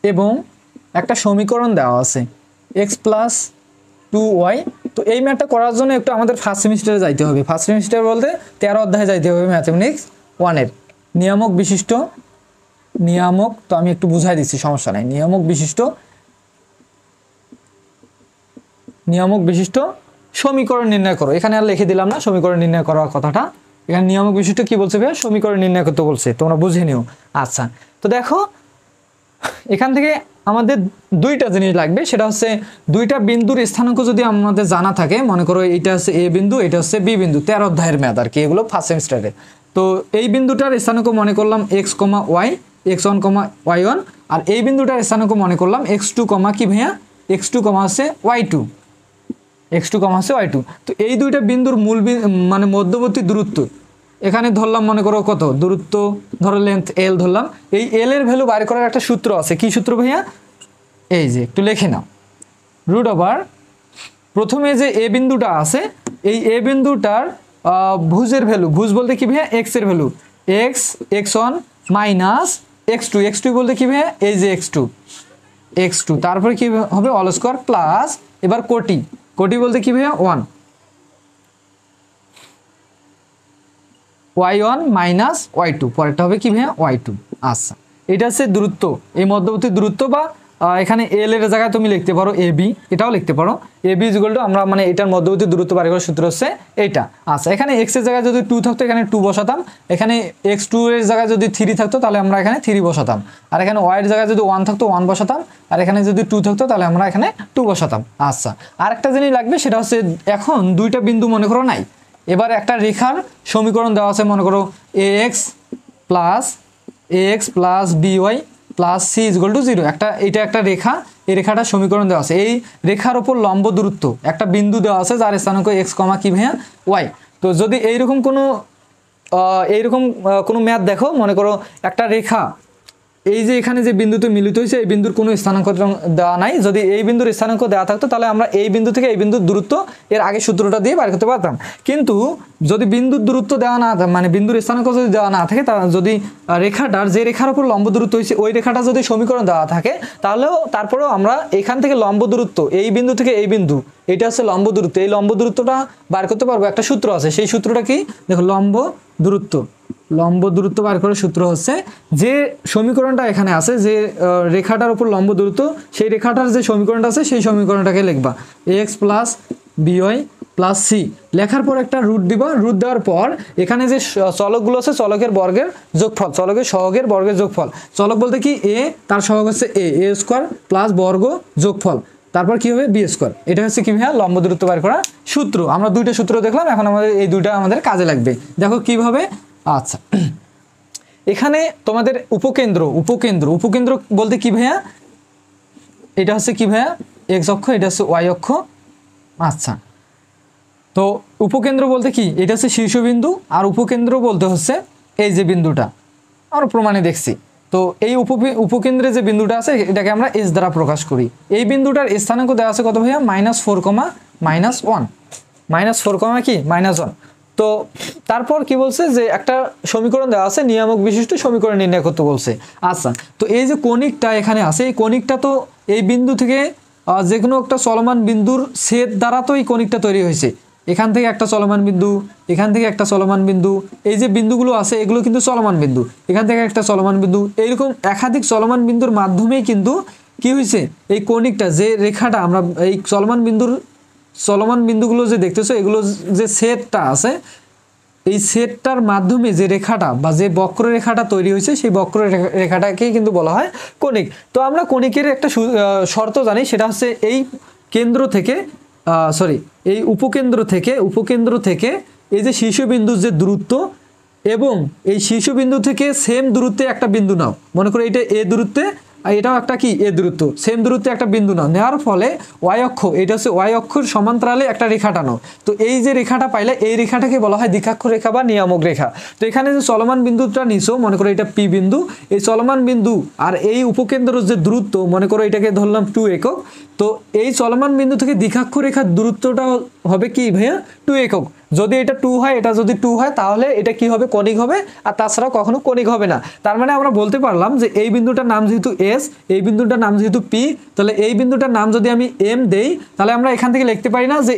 এবং একটা সমীকরণ দেওয়া আছে x + 2y। তো এই ম্যাথটা করার জন্য একটু আমাদের ফার্স্ট সেমিস্টারে যাইতে হবে। ফার্স্ট সেমিস্টার বলতে 13 অধ্যায়ে যাইতে হবে ম্যাথমেটিক্স 1-এর নিয়ামক বিশিষ্ট, তো আমি একটু বুঝাই দিচ্ছি, সমস্যা নাই। নিয়ামক বিশিষ্ট সমীকরণ নির্ণয় করো। এখানে আর লিখে দিলাম না সমীকরণ নির্ণয় করার কথাটা, এখানে নিয়ামক বিশিষ্ট কি বলছে ভাইয়া, সমীকরণ নির্ণয় করতে বলছে, তোমরা বুঝে নিও। আচ্ছা, তো দেখো এখান থেকে আমাদের 2টা জিনিস লাগবে, সেটা হচ্ছে 2টা বিন্দুর স্থানাঙ্ক যদি আমাদের জানা থাকে, মনে করো এইটা হচ্ছে এ বিন্দু, এটা হচ্ছে বি বিন্দু, 13 অধ্যায়ের ম্যাথ আর কি, এগুলো ফার্স্ট সেমিস্টারে। তো এই বিন্দুটার স্থানাঙ্ক মনে করলাম x, y, x1, y1, আর এই বিন্দুটার স্থানাঙ্ক মনে করলাম x2, কি ভাইয়া, x2, হচ্ছে y2, হচ্ছে y2। তো এই 2টা বিন্দুর মূল মানে মধ্যবর্তী দূরত্ব এখানে ধরলাম, মনে করো কত দূরত্ব, ধরো লেন্থ l ধরলাম। এই l এর ভ্যালু বাইর করার একটা সূত্র আছে, কি সূত্র ভাইয়া, এই যে একটু লিখে নাও, √ প্রথমে যে এ বিন্দুটা আছে, এই এ বিন্দুটার ভুজের ভ্যালু, ভুজ বলতে কি ভাইয়া, x এর ভ্যালু, x1 - x2 বলতে কি ভাইয়া, এই যে x2, তারপরে কি হবে অল স্কয়ার প্লাস, এবার কোটি বলতে কি ভাইয়া 1, y1 - y2, পরেরটা হবে কি ভাইয়া y2। আচ্ছা, এটা হচ্ছে দূরত্ব, এই মধ্যবর্তী দূরত্ব, বা এখানে l এর জায়গায় তুমি লিখতে পারো ab, এটাও লিখতে পারো ab = আমরা মানে এটার মধ্যবর্তী দূরত্ব বাইর করার সূত্র হচ্ছে এইটা। আচ্ছা, এখানে x এর জায়গায় যদি 2 থাকতো এখানে 2 বসাতাম, এখানে x2 এর জায়গায় যদি 3 থাকতো তাহলে আমরা এখানে 3 বসাতাম, আর এখানে y এর জায়গায় যদি 1 থাকতো 1 বসাতাম, আর এখানে যদি 2 থাকতো তাহলে আমরা এখানে 2 বসাতাম। আচ্ছা, আরেকটা জিনিস লাগবে, সেটা হচ্ছে এখন 2টা বিন্দু মনে করো নাই, এবার একটা রেখার সমীকরণ দেওয়া আছে, মনে করো ax + by plus C is equal to 0। এটা একটা রেখা, এই রেখাটার সমীকরণ দেওয়া আছে। এই রেখার ওপর লম্ব দূরত্ব একটা বিন্দু দেওয়া আছে যার স্থানাঙ্ক এক্স কমা কি ভাইয়া ওয়াই। তো যদি এইরকম কোনো ম্যাথ দেখো, মনে করো একটা রেখা এই যে এখানে যে বিন্দুতে মিলিত হয়েছে এই বিন্দুর কোনো স্থানাঙ্ক দেওয়া নাই, যদি এই বিন্দুর স্থানাঙ্ক দেওয়া থাকতো তাহলে আমরা এই বিন্দু থেকে এই বিন্দুর দূরত্ব এর আগে সূত্রটা দিয়ে বের করতে পারতাম। কিন্তু যদি বিন্দুর দূরত্ব দেওয়া না, মানে বিন্দুর স্থানাঙ্ক যদি দেওয়া না থাকে, যদি রেখাটার যে রেখার উপর লম্ব দূরত্ব হয়েছে ওই রেখাটা যদি সমীকরণ দেওয়া থাকে, তারপরেও আমরা এখান থেকে লম্ব দূরত্ব এই বিন্দু থেকে এই বিন্দু, এটা হচ্ছে লম্ব দূরত্ব, এই লম্ব দূরত্বটা বার করতে পারবো। একটা সূত্র আছে, সেই সূত্রটা কি দেখো, লম্ব দূরত্ব বার করার সূত্র হচ্ছে, যে সমীকরণটা এখানে আছে, যে রেখাটার উপর লম্ব দূরত্ব, সেই রেখাটার যে সমীকরণটা আছে সেই সমীকরণটাকে লিখবা X plus B Y plus C. লেখার পর একটা রুট দিবা, রুট দেওয়ার পর এখানে যে চলকগুলো আছে চলকের বর্গের যোগফল, চলকের সহগের বর্গের যোগফল। চলক বলতে কি এ, তার সহগ হচ্ছে এ স্কোয়ার প্লাস বর্গ যোগফল, তারপর কি হবে বি স্কোয়ার। এটা হচ্ছে কি ভাইয়া লম্ব দূরত্ব বার করার সূত্র। আমরা দুইটা সূত্র দেখলাম, এখন আমাদের এই দুইটা আমাদের কাজে লাগবে। দেখো কিভাবে। আচ্ছা, এখানে তোমাদের উপকেন্দ্র বলতে কি ভাইয়া, এটা হচ্ছে কি ভাইয়া এক্স অক্ষ, এটা হচ্ছে ওয়াই অক্ষ। আচ্ছা, তো উপকেন্দ্র বলতে কি, এটা হচ্ছে শীর্ষবিন্দু, আর উপকেন্দ্র বলতে হচ্ছে এই যে বিন্দুটা আমরা প্রমাণে দেখছি। তো এই উপকেন্দ্রে যে বিন্দুটা আছে এটাকে আমরা এস দ্বারা প্রকাশ করি। এই বিন্দুটার স্থানাঙ্ক দেওয়া আছে কত ভাইয়া, -4, -1 কি -1। তো তারপর কি বলছে যে একটা সমীকরণ দেওয়া আছে, নিয়ামক বিশিষ্ট সমীকরণ নির্ণয় করতে বলছে। আচ্ছা, তো এই যে কণিকটা এখানে আছে, এই কণিকটা তো এই বিন্দু থেকে যে কোনো একটা চলমান বিন্দুর ছেদ দ্বারা তো এই কণিকটা তৈরি হয়েছে। এখান থেকে একটা চলমান বিন্দু, এখান থেকে একটা চলমান বিন্দু, এই যে বিন্দুগুলো আছে এগুলো কিন্তু চলমান বিন্দু, এখান থেকে একটা চলমান বিন্দু, এইরকম একাধিক চলমান বিন্দুর মাধ্যমেই কিন্তু কি হয়েছে, এই কণিকটা যে রেখাটা আমরা এই চলমান বিন্দুগুলো যে দেখতেছো, এগুলো যে সেটটা আছে, এই সেটটার মাধ্যমে যে রেখাটা বা যে বক্ররেখাটা তৈরি হয়েছে সেই বক্ররেখাটাকে কিন্তু বলা হয় কণিক। তো আমরা কণিকের একটা শর্ত জানি, সেটা হচ্ছে এই কেন্দ্র থেকে এই উপকেন্দ্র থেকে এই যে শীর্ষবিন্দুর যে দূরত্ব, এবং এই শীর্ষবিন্দু থেকে সেম দূরত্বে একটা বিন্দু নাও, মনে করো এটা এ দূরত্বে, আর এটাও একটা কি এ দূরত্ব, সেম দূরত্বে একটা বিন্দু নাও, নেওয়ার ফলে ওয়াই অক্ষ, এটা হচ্ছে ওয়াই অক্ষর সমান্তরালে একটা রেখা টানো। তো এই যে রেখাটা পাইলে এই রেখাটাকে বলা হয় দ্বিখাক্ষ রেখা বা নিয়ামক রেখা। তো এখানে যে চলমান বিন্দুটা নিছো, মনে করো এটা পি বিন্দু, এই চলমান বিন্দু আর এই উপকেন্দ্রের যে দূরত্ব, মনে করো এটাকে ধরলাম 2 একক। তো এই চলমান বিন্দু থেকে দ্বিখাক্ষ রেখার দূরত্বটা হবে কি ভাইয়া 2 একক। যদি এটা 2 হয়, এটা যদি 2 হয়, তাহলে এটা কি হবে কণিক হবে, আর তাছাড়া কখনো কণিক হবে না। তার মানে আমরা বলতে পারলাম যে এই বিন্দুটার নাম যেহেতু এস, এই বিন্দুটার নাম যেহেতু পি, তাহলে এই বিন্দুটার নাম যদি আমি এম দেই, তাহলে আমরা এখান থেকে লিখতে পারি না যে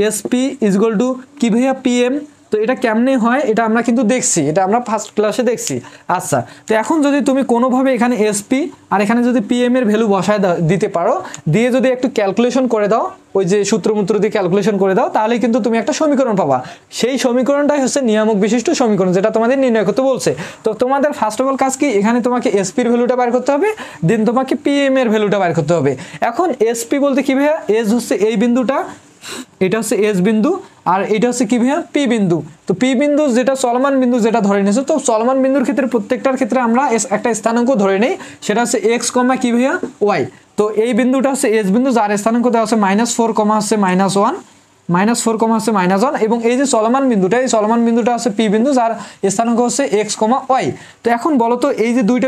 এসপি ইজগল টু কি ভাইয়া পিএম। তো এটা কেমনে হয় এটা আমরা কিন্তু দেখছি, এটা আমরা ফার্স্ট ক্লাসে দেখছি। আচ্ছা, তো এখন যদি তুমি কোনোভাবে এখানে এসপি আর এখানে যদি পিএম এর ভ্যালু বসায় দিতে পারো, দিয়ে যদি একটু ক্যালকুলেশন করে দাও, ওই যে সূত্রমূত্র দিয়ে ক্যালকুলেশন করে দাও, তাহলে কিন্তু তুমি একটা সমীকরণ পাবা। সেই সমীকরণটাই হচ্ছে নিয়ামক বিশিষ্ট সমীকরণ, যেটা তোমাদের নির্ণয় করতে বলছে। তো তোমাদের ফার্স্ট অফ অল কাজ কি, এখানে তোমাকে এসপির ভ্যালুটা বের করতে হবে, দেন তোমাকে পিএম এর ভ্যালুটা বের করতে হবে। এখন এসপি বলতে কি ভাইয়া, এস হচ্ছে এই বিন্দুটা, এটা হচ্ছে এস বিন্দু, আর এটা হচ্ছে কি ভাইয়া পি বিন্দু। তো পি বিন্দু যেটা চলমান বিন্দু যেটা ধরে নিয়েছো, তো চলমান বিন্দুর ক্ষেত্রে প্রত্যেকটার ক্ষেত্রে আমরা একটা স্থানাঙ্ক ধরে নেই, সেটা হচ্ছে এক্স কমা কি ভাইয়া ওয়াই। তো এই বিন্দুটা হচ্ছে এস বিন্দু, যার স্থানাঙ্ক দেওয়া হচ্ছে -4, হচ্ছে -1, -4, হচ্ছে -1, এবং এই যে চলমান বিন্দুটা, এই চলমান বিন্দুটা হচ্ছে পি বিন্দু, যার স্থানাঙ্ক হচ্ছে এক্স কমা ওয়াই। তো এখন বলো তো এই যে দুইটা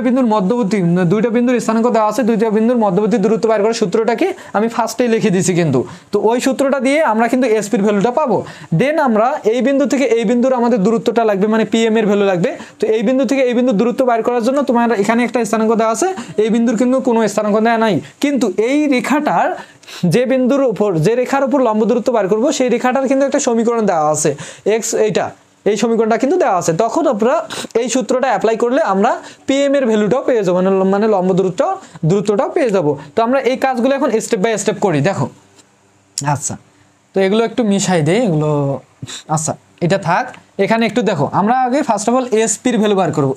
বিন্দুর স্থানাঙ্ক দেওয়া আছে, দুইটা বিন্দুর মধ্যবর্তী দূরত্ব বের করার সূত্রটাকে আমি ফার্স্টেই লিখে দিয়েছি কিন্তু। তো ওই সূত্রটা দিয়ে আমরা কিন্তু এসপির ভ্যালুটা পাবো। দেন আমরা এই বিন্দু থেকে এই বিন্দুর আমাদের দূরত্বটা লাগবে, মানে পিএম এর ভ্যালু লাগবে। তো এই বিন্দু থেকে এই বিন্দুর দূরত্ব বের করার জন্য তোমার এখানে একটা স্থানাঙ্ক দেওয়া আছে, এই বিন্দুর কিন্তু কোনো স্থানাঙ্ক দেওয়া নাই, কিন্তু এই রেখাটার যে বিন্দুর উপর, যে রেখার উপর লম্ব দূরত্ব বার করবো, সেই রেখাটার কিন্তু একটা সমীকরণ দেওয়া আছে এক্স, এই সমীকরণটা কিন্তু দেওয়া আছে। তখন আমরা এই সূত্রটা অ্যাপ্লাই করলে আমরা পিএম এর ভ্যালুটাও পেয়ে যাবো, মানে লম্ব দূরত্বটাও পেয়ে যাবো। তো আমরা এই কাজগুলো এখন স্টেপ বাই স্টেপ করি, দেখো। আচ্ছা, তো এগুলো একটু মিশাই দেই এগুলো। আচ্ছা, এটা থাক, এখানে একটু দেখো, আমরা আগে ফার্স্ট অফ অল এসপির ভ্যালু বার করবো।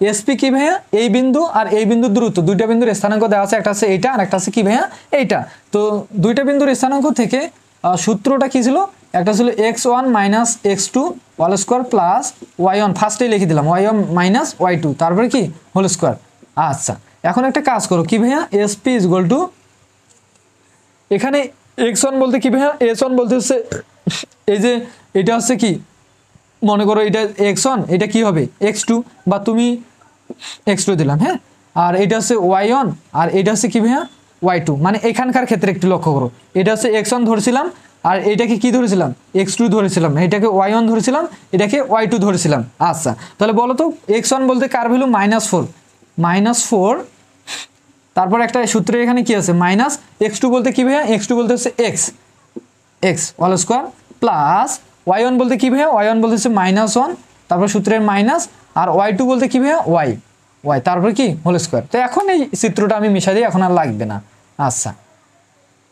এসপি কি ভাইয়া, এই বিন্দু আর এই বিন্দুর দূরত্ব, দুইটা বিন্দুর স্থানাঙ্ক দেওয়া আছে, একটা আছে এইটা আর একটা আছে কি ভাইয়া এইটা। তো দুইটা বিন্দুর স্থানাঙ্ক থেকে সূত্রটা কি ছিল, একটা ছিল x1 minus x2 whole square plus y1, ফার্স্টেই লিখে দিলাম y1 মাইনাস y2, তারপরে কি হোল স্কোয়ার। আচ্ছা এখন একটা কাজ করো কি ভাইয়া, SP ইকুয়াল টু এখানে x1 বলতে কি ভাইয়া, s1 বলতে হচ্ছে এই যে এটা হচ্ছে কি, মনে করো এটা x1, এটা কি হবে x2, বা তুমি x2 দিলাম, হ্যাঁ, আর এটা হচ্ছে y1 আর এটা হচ্ছে কি ভাইয়া y2। মানে এখানকার ক্ষেত্রে একটু লক্ষ্য করো, এটা হচ্ছে x1 ধরেছিলাম আর এটাকে কি ধরেছিলাম x2 ধরেছিলাম, এটাকে y1 ধরেছিলাম, এটাকে y2 ধরেছিলাম। আচ্ছা তাহলে বলো তো x1 বলতে কার ভ্যালু -4, তারপর একটা সূত্রে এখানে কি আছে মাইনাস, x2 বলতে কি ভাইয়া, x2 বলতে হচ্ছে x whole square plus y1 বলতে কি ভাইয়া, y1 বলতে হচ্ছে -1, তারপর সূত্রের মাইনাস, আর y2 বলতে কি ভাইয়া y তারপর কি হোল স্কোয়ার। তো এখন এই চিত্রটা আমি মিশাই দিই, এখন আর লাগবে না। আচ্ছা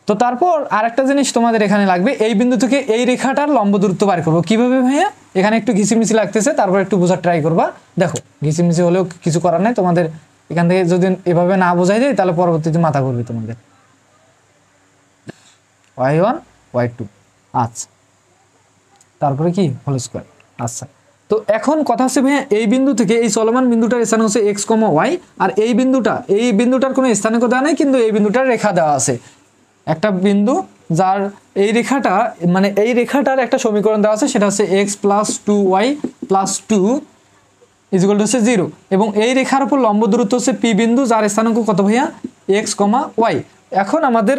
তো তারপর আরেকটা জিনিস তোমাদের এখানে লাগবে, এই বিন্দু থেকে এই রেখাটার লম্ব দূরত্ব বার করবো কিভাবে ভাইয়া, এখানে একটু ঘিসিমিচি লাগতেছে, তারপর একটু বোঝার ট্রাই করবা। দেখো ঘিসিমিচি হলেও কিছু করার নাই, তোমাদের এখান থেকে যদি এভাবে না বোঝাই দেয় তাহলে পরবর্তীতে মাথা করবে তোমাদের। y1 y2, আচ্ছা তারপরে কি হোল স্কোয়ার। আচ্ছা তো এখন কথা হচ্ছে ভাইয়া, এই বিন্দু থেকে এই চলমান বিন্দুটার স্থান হচ্ছে x, y, আর এই বিন্দুটার কোনো স্থানাঙ্ক দেওয়া নেই, কিন্তু এই বিন্দুটার রেখা দেওয়া আছে, একটা বিন্দু যার এই রেখাটা, মানে এই রেখাটার একটা সমীকরণ দেওয়া আছে, সেটা হচ্ছে x + 2y + 2 হচ্ছে 0, এবং এই রেখার উপর লম্ব দূরত্ব হচ্ছে p বিন্দু, যার স্থানাঙ্ক কত ভাইয়া x, y। এখন আমাদের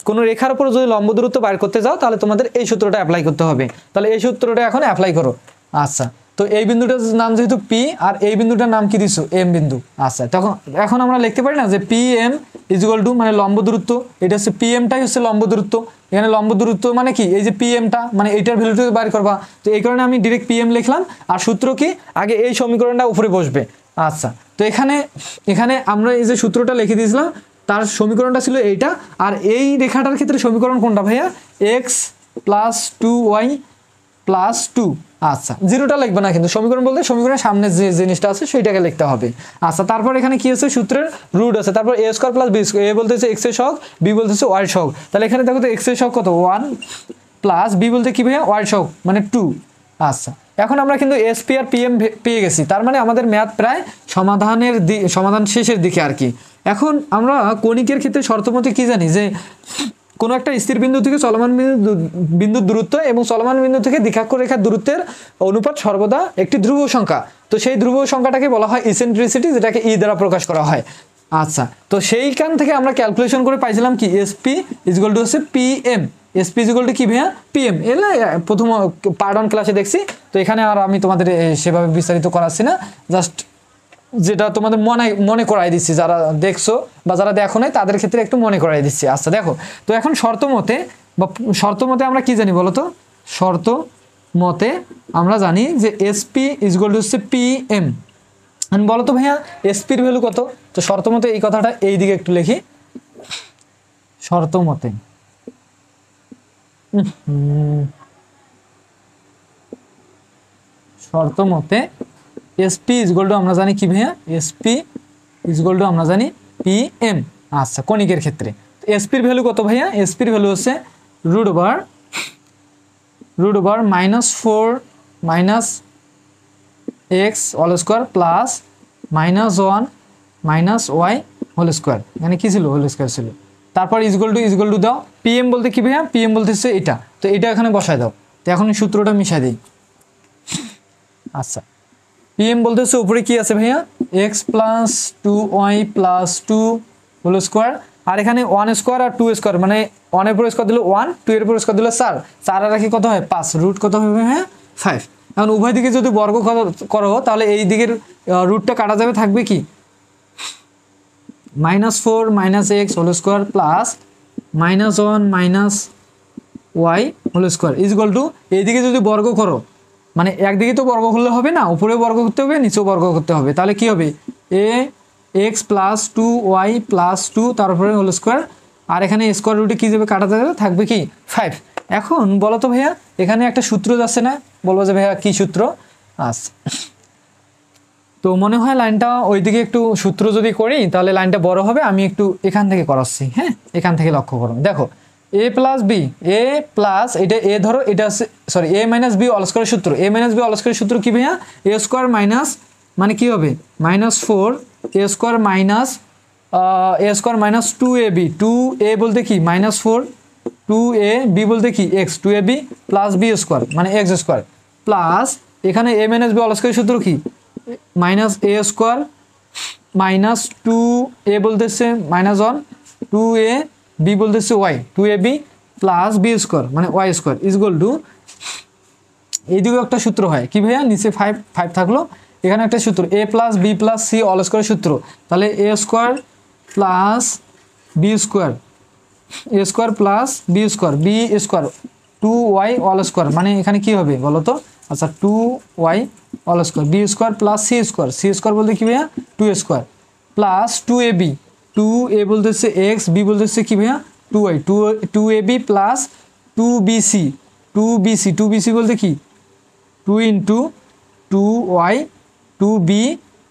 কোনো রেখার উপর যদি লম্ব দূরত্ব বার করতে যাও তাহলে তোমাদের এই সূত্রটা অ্যাপ্লাই করতে হবে। তাহলে এই সূত্রটা এখন অ্যাপ্লাই করো। আচ্ছা তো এই বিন্দুটার নাম যেহেতু p, আর এই বিন্দুটার নাম কি দিছো m বিন্দু। আচ্ছা এখন আমরা লিখতে পারি না যে pm ইকুয়াল টু, মানে লম্ব দূরত্ব, এটা হচ্ছে pmটাই হচ্ছে লম্ব দূরত্ব। এখানে লম্ব দূরত্ব মানে কি, এই যে pmটা মানে এইটার ভ্যালুটা বার করবা, তো এই কারণে আমি ডিরেক্ট pm লিখলাম, আর সূত্র কি, আগে এই সমীকরণটা উপরে বসবে। আচ্ছা তো এখানে আমরা এই যে সূত্রটা লিখে দিয়েছিলাম, তার সমীকরণটা ছিল এইটা, আর এই রেখাটার ক্ষেত্রে সমীকরণ কোনটা ভাইয়া, x + 2y + 2। আচ্ছা জিরোটা লিখবে না, কিন্তু সমীকরণ বলতে সমীকরণের সামনে যে জিনিসটা আছে সেইটাকে লিখতে হবে। আচ্ছা তারপর এখানে কি আছে, সূত্রের রুট আছে, তারপর a² + b², a বলতেছে x এর সহগ, b বলতেছে y এর সহগ। তাহলে এখানে দেখো তো x এর সহগ কত 1 প্লাস b বলতে কি ভাইয়া y এর সহগ মানে 2। আচ্ছা এখন আমরা কিন্তু SP আর PM পেয়ে গেছি, তার মানে আমাদের ম্যাথ প্রায় সমাধান শেষের দিকে আর কি। এখন আমরা কণিকের ক্ষেত্রে শর্তমতে কি জানি, যে কোনো একটা স্থির বিন্দু থেকে চলমান বিন্দুর দূরত্ব এবং চলমান বিন্দু থেকে দ্বিখাক্ষ রেখার দূরত্বের অনুপাত সর্বদা একটি ধ্রুব সংখ্যা। তো সেই ধ্রুব সংখ্যাটাকে বলা হয় ইসেন্ট্রিসিটি, যেটাকে ই দ্বারা প্রকাশ করা হয়। আচ্ছা তো সেইখান থেকে আমরা ক্যালকুলেশন করে পাইছিলাম কি, SP ইকুয়াল টু হচ্ছে PM, SP ইকুয়াল টু কি ভাইয়া PM। এলে প্রথম পার্ট 1 ক্লাসে দেখছি, তো এখানে আর আমি তোমাদের সেভাবে বিস্তারিত করাচ্ছি না, জাস্ট যেটা তোমাদের মনে করাই দিচ্ছি, যারা দেখছো বা যারা দেখো নাই তাদের ক্ষেত্রে একটু মনে করাই দিচ্ছি। আচ্ছা দেখো তো এখন শর্ত মতে আমরা কি জানি বলো তো, শর্ত মতে আমরা জানি যে SP ইকুয়াল টু হচ্ছে PM। বলো তো ভাইয়া SP-র ভ্যালু কত, তো শর্ত মতে এই কথাটা এই দিকে একটু লিখি, শর্ত মতে SP ইকুয়াল টু আমরা জানি কি ভাইয়া, SP ইকুয়াল টু আমরা জানি PM। আচ্ছা কণিকের ক্ষেত্রে SP-র ভ্যালু কত ভাইয়া, SP-র ভ্যালু হচ্ছে √/(-4 - x whole square plus -1 - y whole square, এখানে কি ছিল হোল স্কোয়ার ছিল, তারপর ইকুয়াল টু দাও। PM বলতে কি ভাইয়া, PM বলতে হচ্ছে এটা, তো এটা এখানে বসায় দাও। তো এখন সূত্রটা মিশাই দিই। আচ্ছা PM বলতে হচ্ছে উপরে কি আছে ভাইয়া, x + 2y + 2 হোল স্কোয়ার, আর এখানে 1² আর 2² মানে 1 এর উপর স্কোয়ার দিলে 1, 2 এর উপর স্কোয়ার দিলে 4, 4 আর রাখি কত হয় 5, রুট কত হবে ভাইয়া 5। এখন উভয় দিকে যদি বর্গ করো তাহলে এই দিকের রুটটা কাটা যাবে, থাকবে কি -4 - x whole square plus -1 - y whole square equal to, এইদিকে যদি বর্গ করো মানে একদিকে তো বর্গ করলে হবে না, উপরে বর্গ করতে হবে, নিচেও বর্গ করতে হবে, তাহলে কি হবে x + 2y + 2 তারপরে হোল স্কোয়ার, আর এখানে স্কোয়ার রুটে কি যাবে কাটা যাবে, থাকবে কি 5। এখন বলো তো ভাইয়া এখানে একটা সূত্র যাচ্ছে না, বলবো যে ভাইয়া কি সূত্র। আচ্ছা তো মনে হয় লাইনটা ওইদিকে একটু সূত্র যদি করি তাহলে লাইনটা বড় হবে, আমি একটু এখান থেকে করাচ্ছি, হ্যাঁ এখান থেকে লক্ষ্য করো। দেখো এ প্লাস বি, এ প্লাস এটা এ ধরো, এটা সরি এ মাইনাস বি অল স্কোয়ারের সূত্র, এ মাইনাস বি অল স্কোয়ারের সূত্র কি ভাইয়া, এ স্কোয়ার মাইনাস মানে কি হবে -4 এ স্কোয়ার মাইনাস এ স্কোয়ার মাইনাস 2ab, 2a বলতে কি -4, 2ab বলতে কি x, 2ab plus b square মানে এক্স স্কোয়ার প্লাস এখানে এ মাইনাস বি অল স্কোয়ারের সূত্র কি মাইনাস এ স্কোয়ার মাইনাস 2a বলতেছে -1, 2a বি বলতেছে y, 2ab plus b square মানে y square is equal to, এইদিকেও একটা সূত্র হয় কি ভাইয়া, নিচে 5 থাকলো, এখানে একটা সূত্র a plus b plus c all স্কোয়ারের সূত্র, তাহলে a square plus b square, a square plus b square, b square 2y all square মানে এখানে কি হবে বলো তো, আচ্ছা 2y all square, b square plus c square, c square বলতে কি ভাইয়া 2 স্কোয়ার প্লাস 2ab, 2a বলতেছে এক্স, বি বলতেছে কি ভাইয়া 2y, 2ab plus 2bc, 2bc বলতে কি 2 ইন্টু 2y, 2b,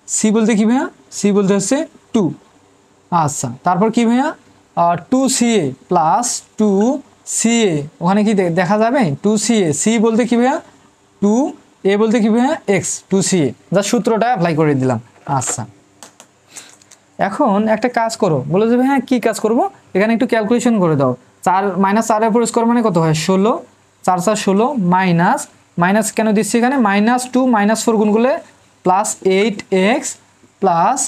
সি বলতে কি ভাইয়া, সি বলতে হচ্ছে 2, আচ্ছা তারপর কি ভাইয়া 2ca প্লাস 2ca, ওখানে কি দেখা যাবে 2ca, সি বলতে কি ভাইয়া 2a বলতে কি ভাইয়া এক্স, 2ca, যা সূত্রটা অ্যাপ্লাই করে দিলাম। আচ্ছা এখন একটা কাজ করো, বলো যে হ্যাঁ কী কাজ করব, এখানে একটু ক্যালকুলেশন করে দাও, 4 -4 উপর স্কোয়ার মানে কত হয় 16, 4 4 16 মাইনাস মাইনাস কেন দিচ্ছি এখানে -2 -4 গুণ করলে plus 8x plus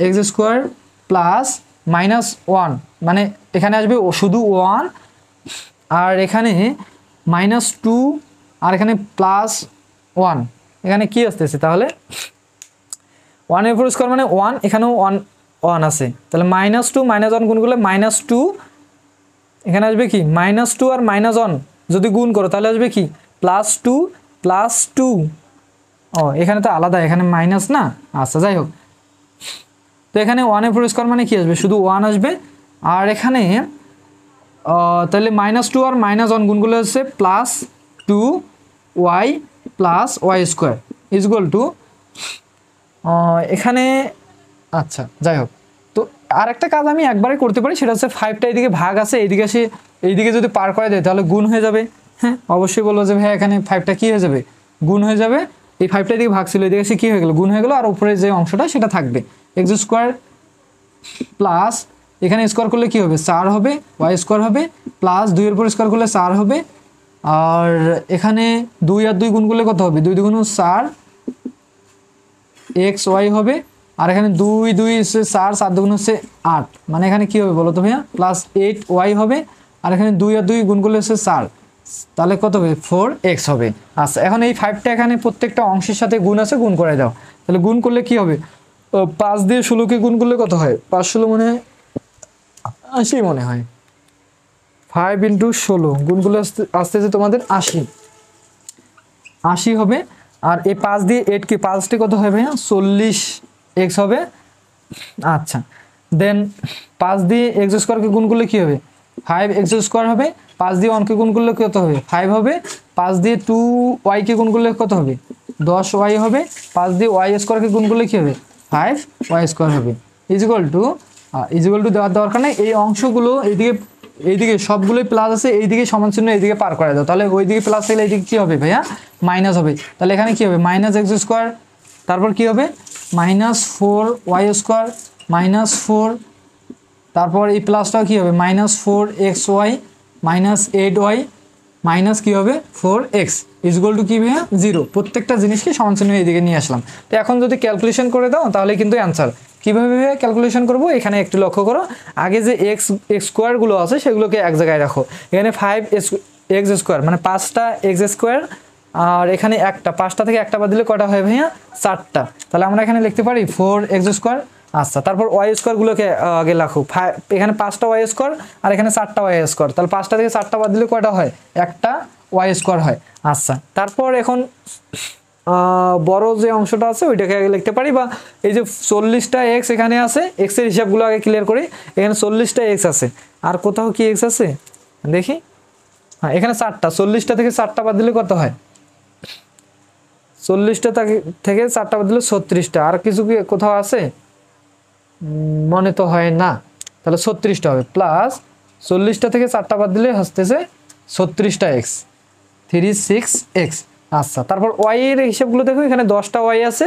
x square plus -1 মানে এখানে আসবে শুধু 1 আর এখানে -2 আর এখানে +1, এখানে কি আসতেছে তাহলে 1 এর উপর স্কোয়ার মানে 1, এখানেও 1 আছে, তাহলে -2 -1 গুণ করলে -2, এখানে আসবে কি -2 আর -1 যদি গুণ করো তাহলে আসবে কি +2 +2, ও এখানে তো আলাদা, এখানে মাইনাস না, আচ্ছা যাই হোক, তো এখানে 1 এর উপর স্কোয়ার মানে কি আসবে শুধু 1 আসবে, আর এখানে তাহলে -2 আর -1 গুণ করলে হচ্ছে +2y plus y square is equal to, এখানে আচ্ছা যাই হোক, তো আর একটা কাজ আমি একবারে করতে পারি, সেটা হচ্ছে 5টা এইদিকে ভাগ আছে, এইদিকে এসে এইদিকে যদি পার করে দেয় তাহলে গুণ হয়ে যাবে, হ্যাঁ অবশ্যই বলবো যে ভাই এখানে 5টা কী হয়ে যাবে গুণ হয়ে যাবে, এই 5টা এদিকে ভাগ ছিল, এদিকে এসে কী হয়ে গেলো গুণ হয়ে গেলো, আর উপরে যে অংশটা সেটা থাকবে এক্স স্কোয়ার প্লাস এখানে স্কোয়ার করলে কি হবে 4 হবে, ওয়াই স্কোয়ার হবে প্লাস 2 এর উপর স্কোয়ার করলে 4 হবে, আর এখানে 2 আর 2 গুণ করলে কত হবে 2 2 4 এক্স ওয়াই হবে, আর এখানে 2 2 হচ্ছে 4, 4 2 হচ্ছে 8, মানে এখানে কি হবে বলো তো ভাইয়া +8y হবে, আর এখানে 2 আর 2 গুণ করলে হচ্ছে 4, তাহলে কত হবে 4x হবে। আচ্ছা এখন এই 5টা এখানে প্রত্যেকটা অংশের সাথে গুণ আছে, গুণ করে দাও, তাহলে গুণ করলে কি হবে 5 দিয়ে 16কে গুণ করলে কত হয় 5 16 মনে হয় 80 মনে হয়, 5 × 16 গুণ করলে আসতেছে তোমাদের 80 হবে, আর এই 5 দিয়ে 8কে 5টি কত হয় ভাইয়া 40x হবে, আচ্ছা দেন 5 দিয়ে এক্স স্কোয়ারকে গুণ করলে কি হবে 5x স্কোয়ার হবে, 5 দিয়ে 1কে গুণ করলে কত হবে 5 হবে, 5 দিয়ে 2y-কে গুণ করলে কত হবে 10y হবে, 5 দিয়ে ওয়াই স্কোয়ারকে গুণ করলে কি হবে 5y স্কোয়ার হবে ইজ ইকুয়াল টু দেওয়ার দরকার নেই, এই অংশগুলো এইদিকে সবগুলোই প্লাস আছে, এইদিকে সমান চিহ্ন এইদিকে পার করে দাও, তাহলে ওইদিকে প্লাস থাকলে এইদিকে কী হবে ভাইয়া মাইনাস হবে, তাহলে এখানে কী হবে -x স্কোয়ার, তারপর কি হবে -4y স্কোয়ার -4, তারপর এই প্লাসটাও কী হবে -4xy -8y মাইনাস কী হবে 4x ইজ ইকুয়াল টু কী ভাইয়া 0, প্রত্যেকটা জিনিসকে সমান চিহ্ন এইদিকে নিয়ে আসলাম। তো এখন যদি ক্যালকুলেশন করে দাও তাহলে কিন্তু অ্যান্সার, কীভাবে ক্যালকুলেশন করব এখানে একটু লক্ষ্য করো, আগে যে এক্স স্কোয়ারগুলো আছে সেগুলোকে এক জায়গায় রাখো, এখানে 5x স্কোয়ার মানে 5টা এক্স স্কোয়ার, আর এখানে একটা 5টা থেকে একটা বাদ দিলে কটা হয় ভাইয়া 4টা, তাহলে আমরা এখানে লিখতে পারি 4x স্কোয়ার। আচ্ছা তারপর ওয়াই স্কোয়ারগুলোকে আগে রাখো, এখানে 5টা ওয়াই স্কোয়ার আর এখানে 4টা ওয়াই স্কোয়ার, তাহলে 5টা থেকে 4টা বাদ দিলে কয়টা হয় একটা ওয়াই স্কোয়ার হয়। আচ্ছা তারপর এখন বড় যে অংশটা আছে ওইটাকে আগে লিখতে পারি, বা এই যে 40টা এক্স এখানে আছে, এক্সের হিসাবগুলো আগে ক্লিয়ার করি, এখানে 40টা এক্স আছে, আর কোথাও কি এক্স আছে দেখি, হ্যাঁ এখানে 4টা, 40টা থেকে 4টা বাদ দিলে কত হয় 40টা থেকে 4টা বাদ দিলে 36টা, আর কিছু কি কোথাও আছে মনে তো হয় না, তাহলে 36টা হবে প্লাস 40টা থেকে 4টা বাদ দিলে হচ্ছে 36টা এক্স, 36x। আচ্ছা, তারপর ওয়াই এর হিসাবগুলো দেখো, এখানে 10টা ওয়াই আছে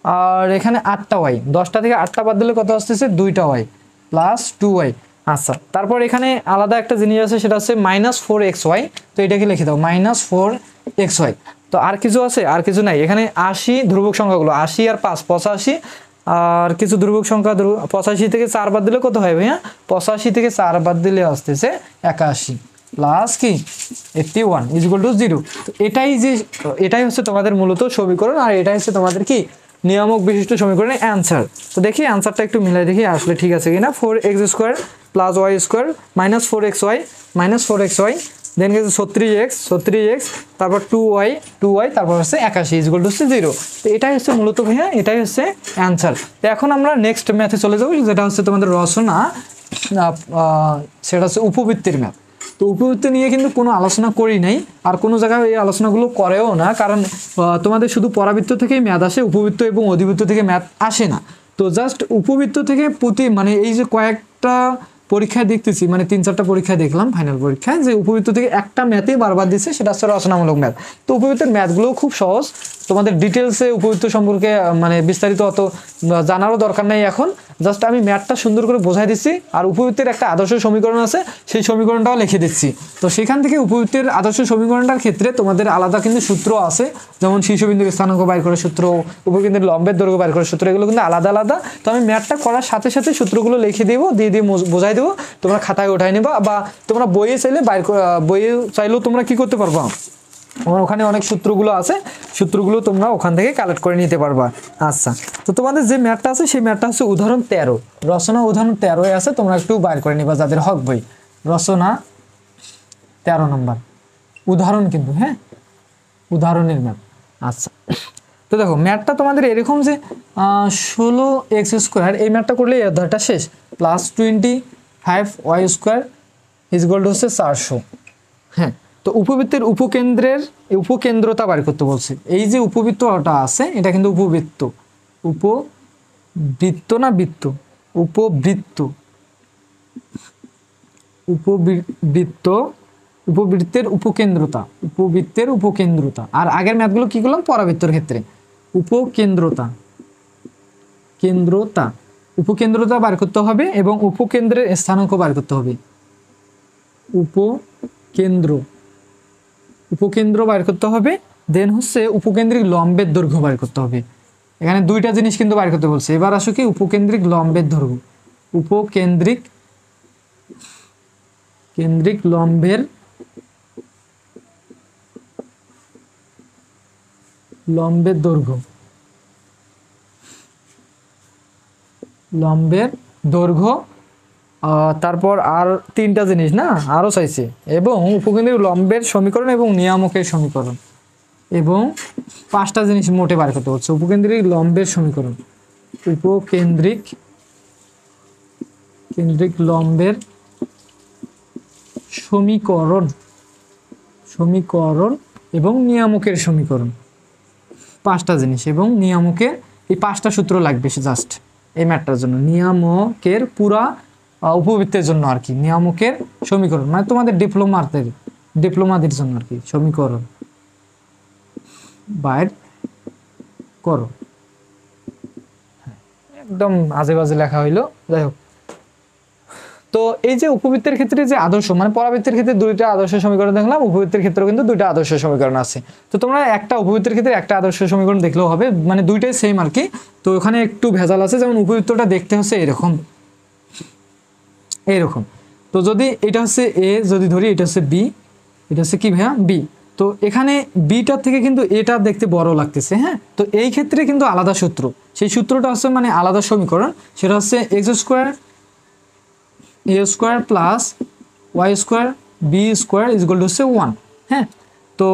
আর এখানে 8টা ওয়াই, 10টা থেকে 8টা বাদ দিলে কত আসতেছে 2টা ওয়াই প্লাস 2y। আচ্ছা, তারপর এখানে আলাদা একটা জিনিস আছে, সেটা হচ্ছে -4xy। তো এটাকে লিখে দাও -4xy। তো আর কিছু আছে? আর কিছু নাই। এখানে 80 ধ্রুবক সংখ্যাগুলো, 80 আর 5 85, আর কিছু ধ্রুবক সংখ্যা 85 থেকে 4 বাদ দিলে কত হয় ভাইয়া? 85 থেকে 4 বাদ দিলে আসতেছে 81 প্লাস কি 81 = 0। তো এটাই হচ্ছে তোমাদের মূলত সমীকরণ, আর এটাই হচ্ছে তোমাদের কি নিয়ামক বিশিষ্ট সমীকরণের অ্যান্সার। তো দেখি অ্যান্সারটা একটু মিলাই দেখি আসলে ঠিক আছে কিনা। 4x² + y² -4xy -4xy, দেন গেছে 36x, তারপর 2y, তারপর হচ্ছে 81 = 0। তো এটাই হচ্ছে মূলত ভাইয়া, এটাই হচ্ছে অ্যান্সার। তো এখন আমরা নেক্সট ম্যাথে চলে যাবো, যেটা হচ্ছে তোমাদের রচনা, সেটা হচ্ছে উপবৃত্তির ম্যাথ। তো উপবৃত্তি নিয়ে কিন্তু কোনো আলোচনা করি নাই, আর কোনো জায়গায় এই আলোচনাগুলো করেও না, কারণ তোমাদের শুধু পরাবৃত্ত থেকেই ম্যাথ আসে, উপবৃত্ত এবং অধিবৃত্ত থেকে ম্যাথ আসে না। তো জাস্ট উপবৃত্ত থেকে মানে এই যে কয়েকটা পরীক্ষায় দেখতেছি, মানে 3-4টা পরীক্ষায় দেখলাম ফাইনাল পরীক্ষায়, যে উপবৃত্ত থেকে একটা ম্যাথই বারবার দিচ্ছে, সেটা হচ্ছে রচনামূলক ম্যাথ। তো উপবৃত্তের ম্যাথগুলোও খুব সহজ, তোমাদের ডিটেলসে উপবৃত্ত সম্পর্কে মানে বিস্তারিত অত জানারও দরকার নেই এখন। জাস্ট আমি ম্যাথটা সুন্দর করে বোঝাই দিচ্ছি, আর উপবৃত্তির একটা আদর্শ সমীকরণ আছে, সেই সমীকরণটাও লিখে দিচ্ছি। তো সেখান থেকে উপবৃত্তির আদর্শ সমীকরণটার ক্ষেত্রে তোমাদের আলাদা কিন্তু সূত্র আছে, যেমন শীর্ষবিন্দুর স্থানাঙ্ক বাইর করার সূত্র, উপকেন্দ্রের লম্বের দৈর্ঘ্য বাইর করার সূত্র, এগুলো কিন্তু আলাদা আলাদা। তো আমি ম্যাথটা করার সাথে সাথে সূত্রগুলো লিখে দিয়ে বোঝাই দেবো, তোমরা খাতায় ওঠাই নেবা, বা তোমরা বইয়ে চাইলেও তোমরা কি করতে পারবা, ওখানে অনেক সূত্রগুলো আছে, সূত্রগুলো তোমরা ওখান থেকে কালেক্ট করে নিতে পারবা। আচ্ছা, তো তোমাদের যে ম্যাথটা আছে সেই ম্যাথটা হচ্ছে উদাহরণ 13, রচনা উদাহরণ 13 আছে, তোমরা একটু বাইর করে নিবা যাদের হক বই। রচনা 13 নম্বর উদাহরণ, কিন্তু হ্যাঁ উদাহরণের ম্যাথ। আচ্ছা, তো দেখো ম্যাথটা তোমাদের এরকম যে 16x², এই ম্যাথটা করলে এই অধ্যায়টা শেষ, +25y² হচ্ছে 400। হ্যাঁ, তো উপবৃত্তের উপকেন্দ্রতা বাড়ি করতে বলছে। এই যে উপবৃত্তটা আছে, এটা কিন্তু উপবৃত্ত, না বৃত্ত, উপবৃত্তের উপকেন্দ্রতা। আর আগের ম্যাথগুলো কি করলাম পরাবৃত্তর ক্ষেত্রে, উপকেন্দ্রতা বার করতে হবে, এবং উপকেন্দ্রের স্থানাঙ্ক বার করতে হবে। উপকেন্দ্র বার করতে হবে, দেন হচ্ছে উপকেন্দ্রিক লম্বের দৈর্ঘ্য বার করতে হবে। এখানে দুইটা জিনিস কিন্তু বার করতে বলছে। এবার আসো কি উপকেন্দ্রিক লম্বের দৈর্ঘ্য, কেন্দ্রিক লম্বের দৈর্ঘ্য, তারপর আর 3টা জিনিস না আরো চাইছে, এবং উপকেন্দ্রিক লম্বের সমীকরণ এবং নিয়ামকের সমীকরণ, এবং 5টা জিনিস মোটে বার করতে বলছে। উপকেন্দ্রিক লম্বের সমীকরণ, কেন্দ্রিক লম্বের সমীকরণ এবং নিয়ামকের সমীকরণ, 5টা জিনিস, এবং নিয়ামকের এই 5টা সূত্র লাগবে জাস্ট এই ম্যাথটার জন্য, নিয়ামকের পুরা উপবৃত্তের জন্য আর কি, নিয়ামকের সমীকরণ মানে তোমাদের ডিপ্লোমাদের জন্য আর কি, সমীকরণ বাইর করো। একদম আজে বাজে লেখা হইলো, যাই হোক। তো এই যে উপবৃত্তের ক্ষেত্রে যে আদর্শ, মানে পরাবৃত্তের ক্ষেত্রে 2টা আদর্শ সমীকরণ দেখলাম, উপবৃত্তের ক্ষেত্রেও কিন্তু 2টা আদর্শ সমীকরণ আছে। তো তোমরা একটা উপবৃত্তের ক্ষেত্রে একটা আদর্শ সমীকরণ দেখলেও হবে, মানে দুইটাই সেম আর কি। তো ওখানে একটু ভেজাল আছে, যেমন উপবৃত্তটা দেখতে হচ্ছে এইরকম। তো যদি এটা হচ্ছে এ, যদি ধরি এটা হচ্ছে বি, এটা হচ্ছে কি ভাইয়া বি, তো এখানে বিটার থেকে কিন্তু এটা দেখতে বড় লাগতেছে। হ্যাঁ, তো এই ক্ষেত্রে কিন্তু আলাদা সূত্র, সেই সূত্রটা হচ্ছে মানে আলাদা সমীকরণ, সেটা হচ্ছে x² a² plus y² b² হচ্ছে 1। হ্যাঁ, তো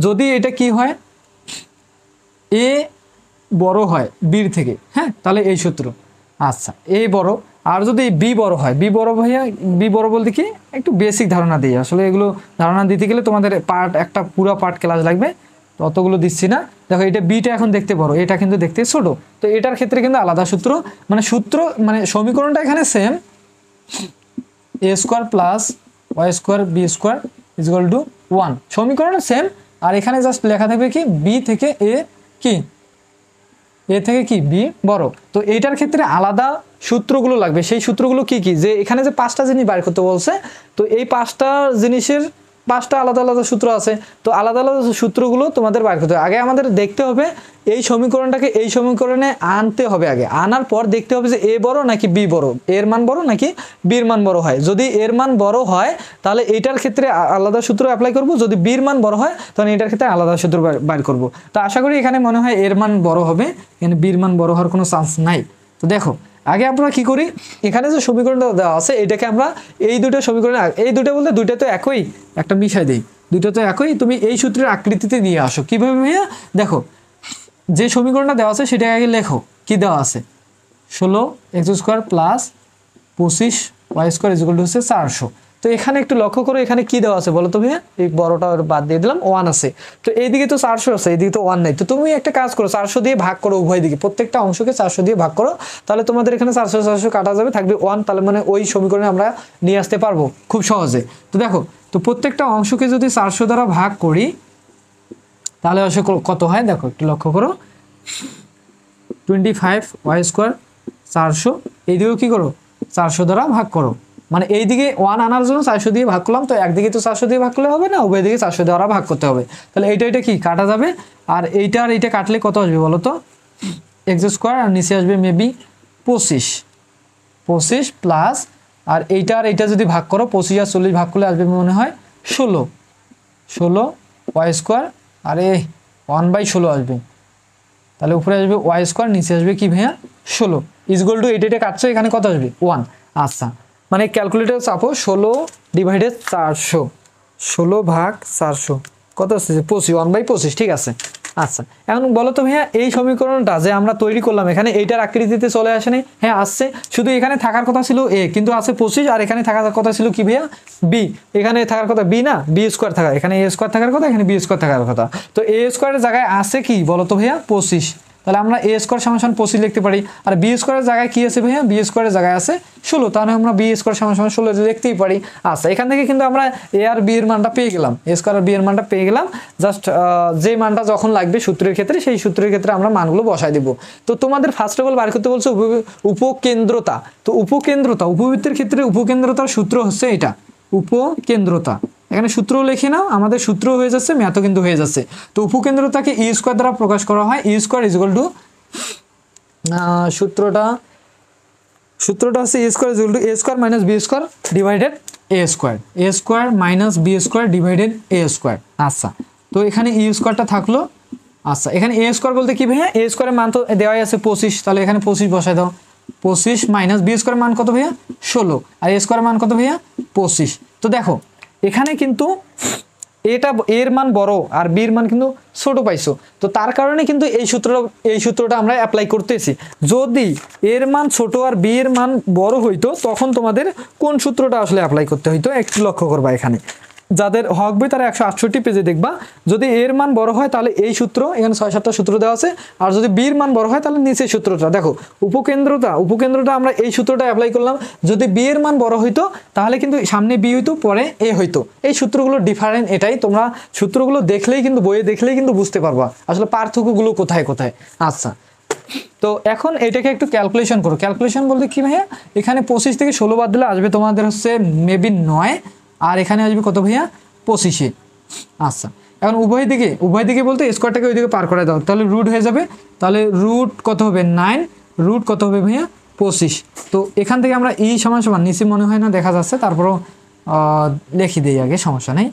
যদি এটা কি হয়, এ বড় হয় বির থেকে, হ্যাঁ, তাহলে এই সূত্র। আচ্ছা, এ বড়, আর যদি বি বড় হয়, বি বড় বলতে কি একটু বেসিক ধারণা দিই, আসলে এগুলো ধারণা দিতে গেলে তোমাদের একটা পুরো পার্ট ক্লাস লাগবে, তো অতগুলো দিচ্ছি না। দেখো এটা বিটা এখন দেখতে বড়, এটা কিন্তু দেখতে ছোট, তো এটার ক্ষেত্রে কিন্তু আলাদা সূত্র, মানে সমীকরণটা এখানে same, a² plus y square b square is equal to 1। সমীকরণ সেম, আর এখানে জাস্ট লেখা থাকবে কি বি থেকে এ কি এ থেকে কি বি বড়। তো এইটার ক্ষেত্রে আলাদা সূত্রগুলো লাগবে। সেই সূত্রগুলো কি কি, যে এখানে যে 5টা জিনিস বাইর করতে বলছে, তো এই 5টা জিনিসের 5টা আলাদা আলাদা সূত্র আছে। তো আলাদা আলাদা সূত্রগুলো তোমাদের বাইর করতে হবে। আগে আমাদের দেখতে হবে এই সমীকরণটাকে এই সমীকরণে আনতে হবে। আগে আনার পর দেখতে হবে যে এ বড় নাকি বি বড়, এর মান বড় নাকি বির মান বড় হয়। যদি এর মান বড় হয় তাহলে এইটার ক্ষেত্রে আলাদা সূত্র অ্যাপ্লাই করব, যদি বির মান বড় হয় তাহলে এটার ক্ষেত্রে আলাদা সূত্র বাইর করব। তো আশা করি এখানে মনে হয় এর মান বড় হবে, এখানে বির মান বড় হওয়ার কোনো চান্স নাই। তো দেখো আগে আমরা কি করি, এখানে যে সমীকরণটা দেওয়া আছে এটাকে আমরা এই দুটো সমীকরণে, এই দুটো বলতে দুটো তো একই, একটা বিষয় দেই, দুটো তো একই, তুমি এই সূত্রের আকৃতিতে নিয়ে আসো। কিভাবে ভাইয়া, দেখো যে সমীকরণটা দেওয়া আছে সেটাকে আগে লেখো। কি দেওয়া আছে, 16x² plus 25y² is equal two হচ্ছে 400। তো এখানে একটু লক্ষ্য করো, এখানে কি দেওয়া আছে বলো তো ভাইয়া, এই বড়টা বাদ দিয়ে দিলাম, 1 আছে। তো এইদিকে তো 400 আছে, এইদিকে তো 1 নাই। তো তুমি একটা কাজ করো, 400 দিয়ে ভাগ করো উভয় দিকে, প্রত্যেকটা অংশকে 400 দিয়ে ভাগ করো, তাহলে তোমাদের এখানে 400 400 কাটা যাবে, থাকবে 1। তাহলে মানে ওই সমীকরণে আমরা নিয়ে আসতে পারবো খুব সহজে। তো দেখো, তো প্রত্যেকটা অংশকে যদি 400 দ্বারা ভাগ করি তাহলে অবশ্য কত হয়, দেখো একটু লক্ষ্য করো, 25y² 400, এইদিকেও কি করো 400 দ্বারা ভাগ করো, মানে এইদিকে 1 আনার জন্য 400 দিয়ে ভাগ করলাম। তো একদিকে তো 400 দিয়ে ভাগ করলে হবে না, উভয় দিকে 400 দ্বারা ভাগ করতে হবে। তাহলে এইটা কি কাটা যাবে, আর এইটা আর এইটা কাটলে কত আসবে বলো তো, x² আর নিচে আসবে মেবি 25 প্লাস, আর এইটা আর এইটা যদি ভাগ করো 25 আর 40 ভাগ করলে আসবে মনে হয় 16y², আরে 1/16 আসবে। তাহলে উপরে আসবে y², নিচে আসবে কি ভাইয়া 16 ইজ ইকুয়াল টু এটা কাটছো, এখানে কত আসবে 1। আচ্ছা, মানে ক্যালকুলেটর চাপো, 16 ডিভাইডেড 400, 16 ভাগ 400 কত আসছে 25, 1/25, ঠিক আছে। আচ্ছা, এখন বলো তো ভাইয়া এই সমীকরণটা যে আমরা তৈরি করলাম এখানে এইটার আকৃতিতে চলে আসেনি? হ্যাঁ আসছে, শুধু এখানে থাকার কথা ছিল a, কিন্তু আছে 25, আর এখানে থাকার কথা ছিল কি ভাইয়া b, এখানে থাকার কথা b না, b² থাকা, এখানে a² থাকার কথা, এখানে b² থাকার কথা। তো a² এর জায়গায় আছে কি বলো তো ভাইয়া 25, তাহলে আমরা a² সমান 25 লিখতে পারি। আর b² এর জায়গায় কি আছে ভাইয়া, b² এর জায়গায় আছে 16, তাহলে আমরা b² সমান 16 লিখতেই পারি। আচ্ছা, এখান থেকে কিন্তু আমরা a আর b এর মানটা পেয়ে গেলাম, a² আর b এর মানটা পেয়ে গেলাম। জাস্ট যে মানটা যখন লাগবে সূত্রের ক্ষেত্রে, সেই সূত্রের ক্ষেত্রে আমরা মানগুলো বসাই দেব। তো তোমাদের ফার্স্ট অফ অল বার করতে বলছে উপকেন্দ্রতা। তো উপকেন্দ্রতা, উপবৃত্তের ক্ষেত্রে উপকেন্দ্রতার সূত্র হচ্ছে এটা, উপকেন্দ্রতা। এখানে সূত্র লিখে নাও, আমাদের সূত্র হয়ে যাচ্ছে, ম্যাথও কিন্তু হয়ে যাচ্ছে। তো উপকেন্দ্রতাকে e² দ্বারা প্রকাশ করা হয়, e² ইজ ইকুয়াল টু, সূত্রটা হচ্ছে e² is equal two a² minus b² divided a², a² minus b² divided a²। আচ্ছা, তো এখানে e² থাকলো। আচ্ছা, এখানে a² বলতে কি ভাইয়া, a² এর মান তো দেওয়াই আছে 25, তাহলে এখানে 25 বসাই দাও, 25 মাইনাস b² মান কত ভাইয়া 16, আর a² মান কত ভাইয়া 25। তো দেখো এখানে কিন্তু এটা এর মান বড় আর বির মান কিন্তু ছোট পাইছো, তো তার কারণে কিন্তু এই সূত্রটা আমরা অ্যাপ্লাই করতেছি। যদি এর মান ছোট আর বি এর মান বড় হইতো তখন তোমাদের কোন সূত্রটা আসলে অ্যাপ্লাই করতে হইতো একটু লক্ষ্য করবা। এখানে যাদের হক বই তারা 168 পেজে দেখবা, যদি এর মান বড় হয় তাহলে এই সূত্র, এখানে 6-7টা সূত্র দেওয়া আছে, আর যদি বির মান বড় হয় তাহলে নিচের সূত্রটা। দেখো উপকেন্দ্রতা আমরা এই সূত্রটা অ্যাপ্লাই করলাম, যদি বি এর মান বড় হইতো তাহলে কিন্তু সামনে বি হইতো, পরে এ হইতো। এই সূত্রগুলো ডিফারেন্ট, এটাই তোমরা সূত্রগুলো দেখলেই কিন্তু বইয়ে দেখলেই কিন্তু বুঝতে পারবা আসলে পার্থক্যগুলো কোথায় কোথায়। আচ্ছা, তো এখন এটাকে একটু ক্যালকুলেশন করো। ক্যালকুলেশন বলতে কি ভাইয়া, এখানে 25 থেকে 16 বাদ দিলে আসবে তোমাদের হচ্ছে মেবি 9, আর এখানে আসবে কত ভাইয়া 25। আচ্ছা, এখন উভয় দিকে বলতে স্কোয়ারটাকে ওইদিকে পার করে দাও, তাহলে রুট হয়ে যাবে, তাহলে রুট কত হবে 9, রুট কত হবে ভাইয়া 25। তো এখান থেকে আমরা ই সমান নিচে মনে হয় না দেখা যাচ্ছে, তারপরও লিখি দেই আগে, সমস্যা নেই।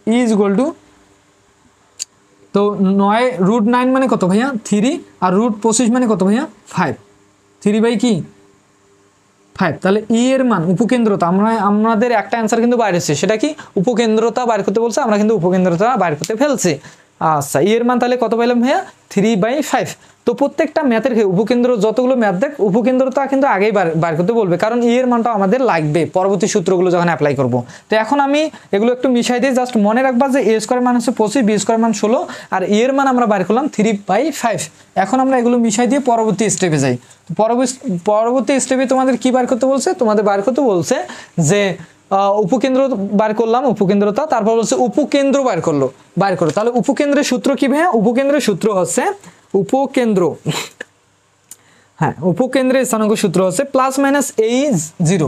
ই ইজ ইকুয়াল টু, তো 9 রুট 9 মানে কত ভাইয়া 3, আর রুট 25 মানে কত ভাইয়া 5, 3/5। তাহলে ই এর মান উপকেন্দ্রতা, আমাদের একটা অ্যান্সার কিন্তু বাইরে এসেছে, সেটা কি উপকেন্দ্রতা বাইর করতে বলছে, আমরা কিন্তু উপকেন্দ্রতা বাইর করতে ফেলছি। আচ্ছা, ই এর মান তাহলে কত পাইলাম ভাইয়া 3/5। তো প্রত্যেকটা ম্যাথের উপকেন্দ্র যতগুলো ম্যাথ দেখ উপকেন্দ্রতা কিন্তু আগেই বার করতে বলবে, কারণ ই এর মানটা আমাদের লাগবে পরবর্তী সূত্রগুলো যখন অ্যাপ্লাই করব। তো এখন আমি এগুলো একটু মিশাই দিই, জাস্ট মনে রাখবা যে a² মান হচ্ছে 25, b² মান 16, আর ই এর মান আমরা বার করলাম 3/5। এখন আমরা এগুলো মিশাই দিয়ে পরবর্তী স্টেপে যাই। পরবর্তী স্টেপে তোমাদের কি বার করতে বলছে, তোমাদের বার করতে বলছে যে উপকেন্দ্র বার করলাম, উপকেন্দ্রতা, তারপর বলছে উপকেন্দ্র বার করলো, তাহলে উপকেন্দ্রের সূত্র কি ভাইয়া? উপকেন্দ্রের সূত্র হচ্ছে উপকেন্দ্র, হ্যাঁ উপকেন্দ্রের স্থানাঙ্ক সূত্র হচ্ছে প্লাস মাইনাস এই 0।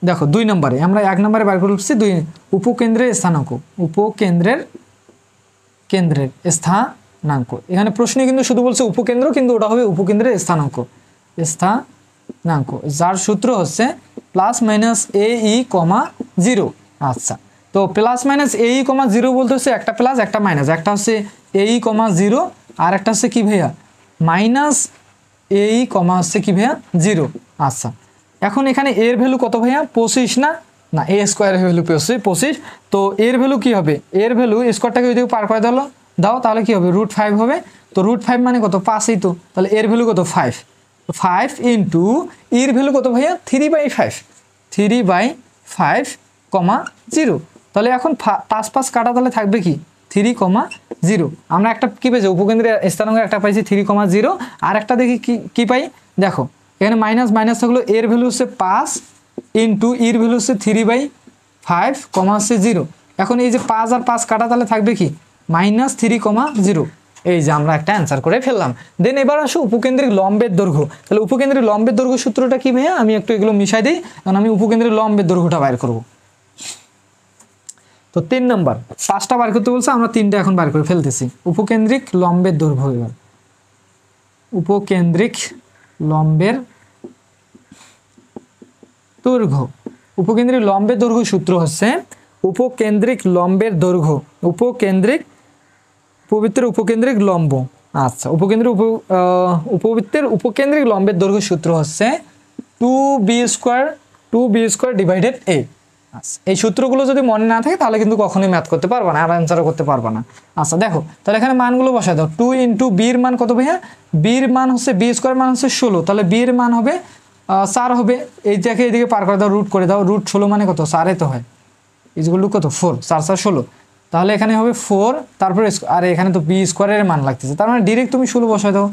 দেখো 2 নম্বরে আমরা 1 নম্বরে বার করছি 2 উপকেন্দ্রের স্থানাঙ্ক, উপকেন্দ্রের স্থানাঙ্ক। এখানে প্রশ্নে কিন্তু শুধু বলছে উপকেন্দ্র, কিন্তু ওটা হবে উপকেন্দ্রের স্থানাঙ্ক, যার সূত্র হচ্ছে প্লাস মাইনাস এই কমা 0। আচ্ছা, তো প্লাস মাইনাস এই কমা 0 বলতে হচ্ছে একটা প্লাস একটা মাইনাস, একটা হচ্ছে এই কমা 0 আর একটা হচ্ছে কি ভাইয়া মাইনাস এই কমা হচ্ছে কি ভাইয়া 0। আচ্ছা, এখন এখানে এর ভ্যালু কত ভাইয়া? 25 না, না এ স্কোয়ারের ভ্যালু 25। তো এর ভ্যালু কি হবে? এর ভ্যালু স্কোয়ারটাকে যদি পার করে দাও তাহলে কি হবে? √5 হবে। তো √5 মানে কত? 5ই তো, তাহলে এর ভ্যালু কত? 5 ইন্টু এর ভ্যালু কত ভাইয়া? 3/5, 3/5 কমা 0। তাহলে এখন 5 কাটা, তাহলে থাকবে কি 3,0। আমরা একটা কি পেয়েছি? উপকেন্দ্রের স্থানাঙ্ক একটা পাইছি 3,0, আর একটা দেখি কি পাই। দেখো এখানে মাইনাস মাইনাস থাকলো, এর ভ্যালু হচ্ছে 5 ইন্টু এর ভ্যালু হচ্ছে 3/5 কমা হচ্ছে 0। এখন এই যে 5 আর 5 কাটা, তাহলে থাকবে কি -3,0। এই যে আমরা একটা অ্যান্সার করে ফেললাম। দেন এবার আসো উপকেন্দ্রিক লম্বের দৈর্ঘ্য। তাহলে উপকেন্দ্রিক লম্বের দৈর্ঘ্য সূত্রটা কি ভাইয়া? আমি একটু এগুলো মিশাই দিই, কারণ আমি উপকেন্দ্রিক লম্বের দৈর্ঘ্যটা বাইর করব। তো 3 নম্বর, 5টা বার করতে বলছে, আমরা 3টা এখন বার করে ফেলতেছি। উপকেন্দ্রিক লম্বের দৈর্ঘ্য, এবার উপকেন্দ্রিক লম্বের দৈর্ঘ্য। উপকেন্দ্রিক লম্বের দৈর্ঘ্য সূত্র হচ্ছে উপকেন্দ্রিক লম্বের দৈর্ঘ্য, উপবৃত্তের উপকেন্দ্রিক লম্ব। আচ্ছা, উপবৃত্তের উপকেন্দ্রিক লম্বের দৈর্ঘ্য সূত্র হচ্ছে 2b স্কোয়ার ডিভাইডেড a। আচ্ছা, এই সূত্রগুলো যদি মনে না থাকে তাহলে কিন্তু কখনোই ম্যাথ করতে পারবা না, আর অ্যান্সারও করতে পারবা না। আচ্ছা দেখো, তাহলে এখানে মানগুলো বসায় দাও। 2 ইন্টু বির মান কত ভাইয়া? বির মান হচ্ছে b স্কোয়ার মান হচ্ছে 16, তাহলে বির মান হবে 4 হবে। এইটাকে এদিকে পার করে দাও, রুট করে দাও। √16 মানে কত? 4 তো হয়, ইজগুলো কত? 4, 4 4 16। তাহলে এখানে হবে 4, তারপরে আর এখানে তো b স্কোয়ারের মান লাগতেছে, তার মানে ডিরেক্ট তুমি 16 বসায় দাও।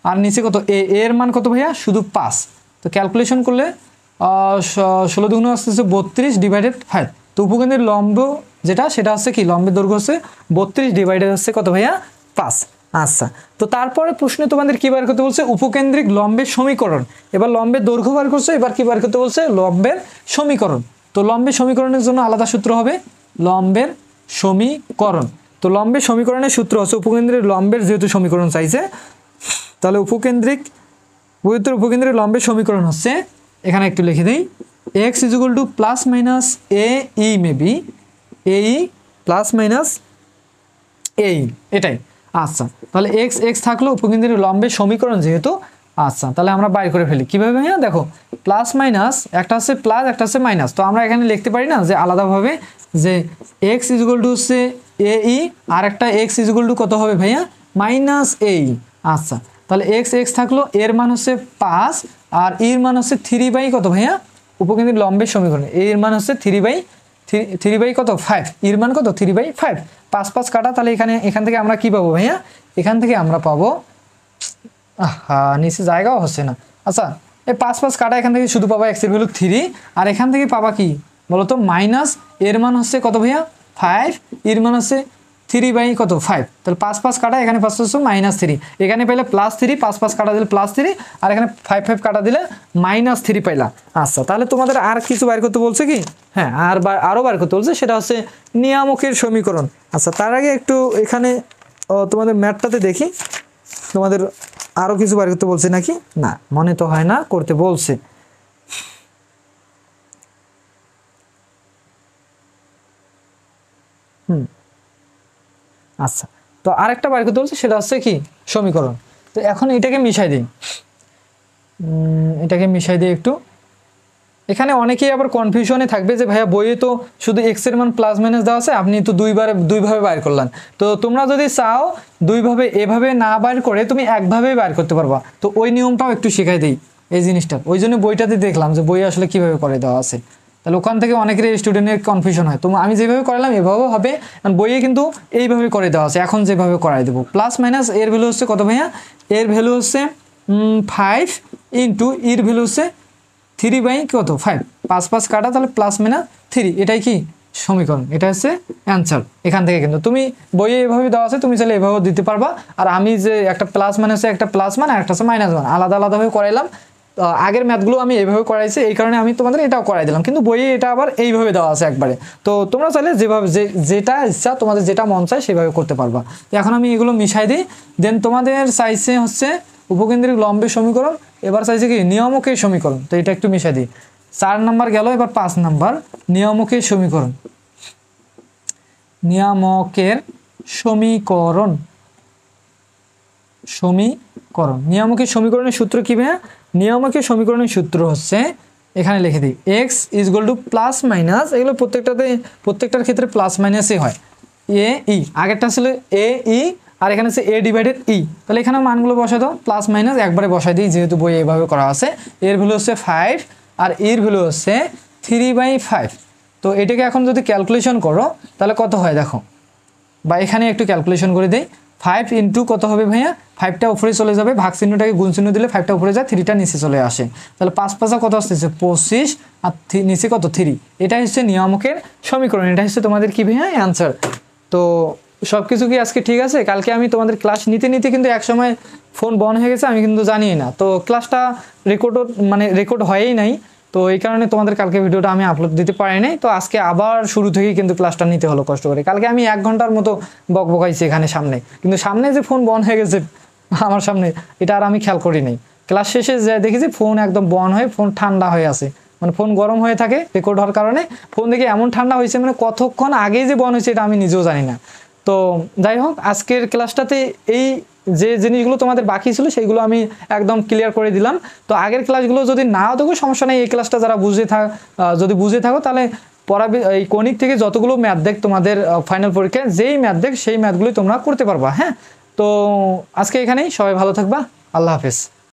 আর নিচে কত? এর মান কত ভাইয়া? শুধু 5। তো ক্যালকুলেশন করলে 16 দুগুণ আসতেছে 32 ডিভাইডেড 5। তো উপকেন্দ্রের লম্ব যেটা, সেটা হচ্ছে কি? লম্বের দৈর্ঘ্য হচ্ছে 32 ডিভাইডেড হচ্ছে কত ভাইয়া? 5। আচ্ছা, তো তারপরে প্রশ্নে তোমাদের কি বার করতে বলছে? উপকেন্দ্রিক লম্বের সমীকরণ। এবার লম্বের দৈর্ঘ্য বার করছে, এবার কি বার করতে বলছে? লম্বের সমীকরণ। তো লম্বের সমীকরণের জন্য আলাদা সূত্র হবে লম্বের সমীকরণ। তো লম্বের সমীকরণের সূত্র হচ্ছে উপকেন্দ্রিক লম্বের যেহেতু সমীকরণ চাইছে, তাহলে উপকেন্দ্রিক লম্বের সমীকরণ হচ্ছে, এখানে একটু লিখে দিই, x = plus minus ae maybe ae plus minus ae, এটাই। আচ্ছা, তাহলে x থাকলো উপকেন্দ্রিক লম্বের সমীকরণ যেহেতু। আচ্ছা, তাহলে আমরা বাইর করে ফেলি কিভাবে ভাইয়া? দেখো প্লাস মাইনাস, একটা হচ্ছে প্লাস একটা হচ্ছে মাইনাস, তো আমরা এখানে লিখতে পারি না যে আলাদাভাবে যে x = হচ্ছে ae আর একটা x = কত হবে ভাইয়া? -ae। আচ্ছা, তাহলে x থাকলো, এর মান হচ্ছে 5 আর এর মান হচ্ছে 3 কত ভাইয়া? উপকেন্দ্রিক লম্বের সমীকরণ এর মান হচ্ছে 3 কত? 5। এর মান কত? 3/5। 5 5 কাটা, তাহলে এখান থেকে আমরা কি পাবো ভাইয়া? এখান থেকে আমরা পাবো, নিচে জায়গাও হচ্ছে না। আচ্ছা, এই 5 5 কাটা, এখান থেকে শুধু পাবা x এর ভ্যালু 3, আর এখান থেকে পাবা কি বলতো? মাইনাস এর মান হচ্ছে কত ভাইয়া? 5, এর মান হচ্ছে 3 কত? 5। তাহলে 5 5 কাটা, এখানে 5 হচ্ছে -3, এখানে পাইলে +3, 5 5 কাটা দিলে +3, আর এখানে 5 5 কাটা দিলে -3 পাইলা। আচ্ছা, তাহলে তোমাদের আর কিছু বাইর করতে বলছে কি? হ্যাঁ, আরও বার করতে বলছে, সেটা হচ্ছে নিয়ামকের সমীকরণ। আচ্ছা, তার আগে একটু এখানে তোমাদের ম্যাথটাতে দেখি, তোমাদের আরও কিছু বার করতে বলছে নাকি? না, মনে তো হয় না করতে বলছে। আচ্ছা, তো আরেকটা বার করতে বলছে, সেটা হচ্ছে কি? সমীকরণ। তো এখন এটাকে মিশাই দিই, একটু। এখানে অনেকেই আবার কনফিউশনে থাকবে যে ভাইয়া বইয়ে তো শুধু x এর মান প্লাস মাইনাস দেওয়া আছে, আপনি তো দুইভাবে বাইর করলেন। তো তোমরা যদি চাও দুইভাবে এভাবে না বাইর করে তুমি একভাবেই বাইর করতে পারবা। তো ওই নিয়মটাও একটু শেখাই দিই, এই জিনিসটা। ওই জন্য বইটাতে দেখলাম যে বইয়ে আসলে কিভাবে করে দেওয়া আছে। তাহলে ওখান থেকে অনেকের স্টুডেন্টের কনফিউশন হয়। তো আমি যেভাবে করালাম এভাবেও হবে, কারণ বইয়ে কিন্তু এইভাবে করে দেওয়া আছে। এখন যেভাবে করাই দেবো, প্লাস মাইনাস এর ভ্যালু হচ্ছে কত ভাইয়া? এর ভ্যালু হচ্ছে 5 ইন্টু এর ভ্যালু হচ্ছে 3 কত? 5। 5 5 কাটা, তাহলে প্লাস মাইনাস 3, এটাই কি সমীকরণ, এটা হচ্ছে অ্যান্সার। এখান থেকে কিন্তু তুমি বইয়ে এভাবে দেওয়া আছে, তুমি চাইলে এভাবেও দিতে পারবা। আর আমি যে একটা প্লাস মান আছে, একটা প্লাস মান আর একটা হচ্ছে মাইনাস মান, আলাদা আলাদাভাবে করাইলাম। আগের ম্যাথগুলো আমি এইভাবে করাইছি, এই কারণে আমি তোমাদের এটাও করাই দিলাম, কিন্তু বইয়ে এটা আবার এইভাবে দেওয়া আছে একবারে। তো তোমরা চাইলে যেভাবে যেটা ইচ্ছা, তোমাদের যেটা মন চায় সেভাবে করতে পারবা। এখন আমি এগুলো মিশাই দিই, দেন তোমাদের চাইছে হচ্ছে উপকেন্দ্রিক লম্বের সমীকরণ, এবার চাইছে কি নিয়ামকের সমীকরণ। তো এটা একটু মিশাই দিই। 4 নাম্বার গেল, এবার 5 নাম্বার নিয়ামকের সমীকরণ। নিয়ামকের সমীকরণ, নিয়ামকের সমীকরণের সূত্র কি ভাইয়া? নিয়ামকের সমীকরণের সূত্র হচ্ছে, এখানে লিখে দিই, x equal to plus minus, এগুলো প্রত্যেকটার ক্ষেত্রে প্লাস মাইনাসই হয়, এ ই, আগেরটা ছিল এ ই আর এখানে হচ্ছে এ ডিভাইডেড ই। তাহলে এখানে মানগুলো বসাই দাও, প্লাস মাইনাস একবারে বসাই দিই, যেহেতু বই এইভাবে করা আছে। এর ভ্যালু হচ্ছে 5 আর এর ভ্যালু হচ্ছে 3/5। তো এটাকে এখন যদি ক্যালকুলেশন করো তাহলে কত হয় দেখো, বা এখানে একটু ক্যালকুলেশন করে দেই। 5 ইন্টু কত হবে ভাইয়া? 5টা উপরে চলে যাবে, ভাগ চিহ্নটাকে গুণ চিহ্ন দিলে 5টা উপরে যায়, 3টা নিচে চলে আসে। তাহলে 5 5 কত আসতেছে? 25 আর নিচে কত? 3। এটাই হচ্ছে নিয়ামকের সমীকরণ, এটা হচ্ছে তোমাদের কি ভাইয়া অ্যান্সার। তো সব কিছু কি আজকে ঠিক আছে? কালকে আমি তোমাদের ক্লাস নিতে নিতে কিন্তু এক সময় ফোন বন্ধ হয়ে গেছে, আমি কিন্তু জানিই না। তো ক্লাসটা রেকর্ড হয়ই নাই, তো এই কারণে তোমাদের কালকে ভিডিওটা আমি আপলোড দিতে পারি নাই। তো আজকে আবার শুরু থেকেই কিন্তু ক্লাসটা নিতে হলো কষ্ট করে। কালকে আমি 1 ঘন্টার মতো বকবকাইছি এখানে সামনে, কিন্তু সামনে যে ফোন বন্ধ হয়ে গেছে আমার সামনে, এটা আর আমি খেয়াল করি নাই। ক্লাস শেষে যে দেখেছি ফোন একদম বন্ধ হয়ে ফোন ঠান্ডা হয়ে আছে, মানে ফোন গরম হয়ে থাকে রেকর্ড হওয়ার কারণে। ফোন দেখে এমন ঠান্ডা হয়েছে, মানে কতক্ষণ আগেই যে বন্ধ হয়েছে এটা আমি নিজেও জানি না। তো যাই হোক, আজকের ক্লাসটাতে এই যে জিনিসগুলো তোমাদের বাকি ছিল সেইগুলো আমি একদম ক্লিয়ার করে দিলাম। তো আগের ক্লাসগুলো যদি নাও দেখো সমস্যা নেই, এই ক্লাসটা যারা যদি বুঝে থাকো তাহলে এই কনিক থেকে যতগুলো ম্যাথ দেখ তোমাদের ফাইনাল পরীক্ষায় যেই ম্যাথ দেখ সেই ম্যাথগুলোই তোমরা করতে পারবা। হ্যাঁ, তো আজকে এখানেই, সবাই ভালো থাকবা, আল্লাহ হাফেজ।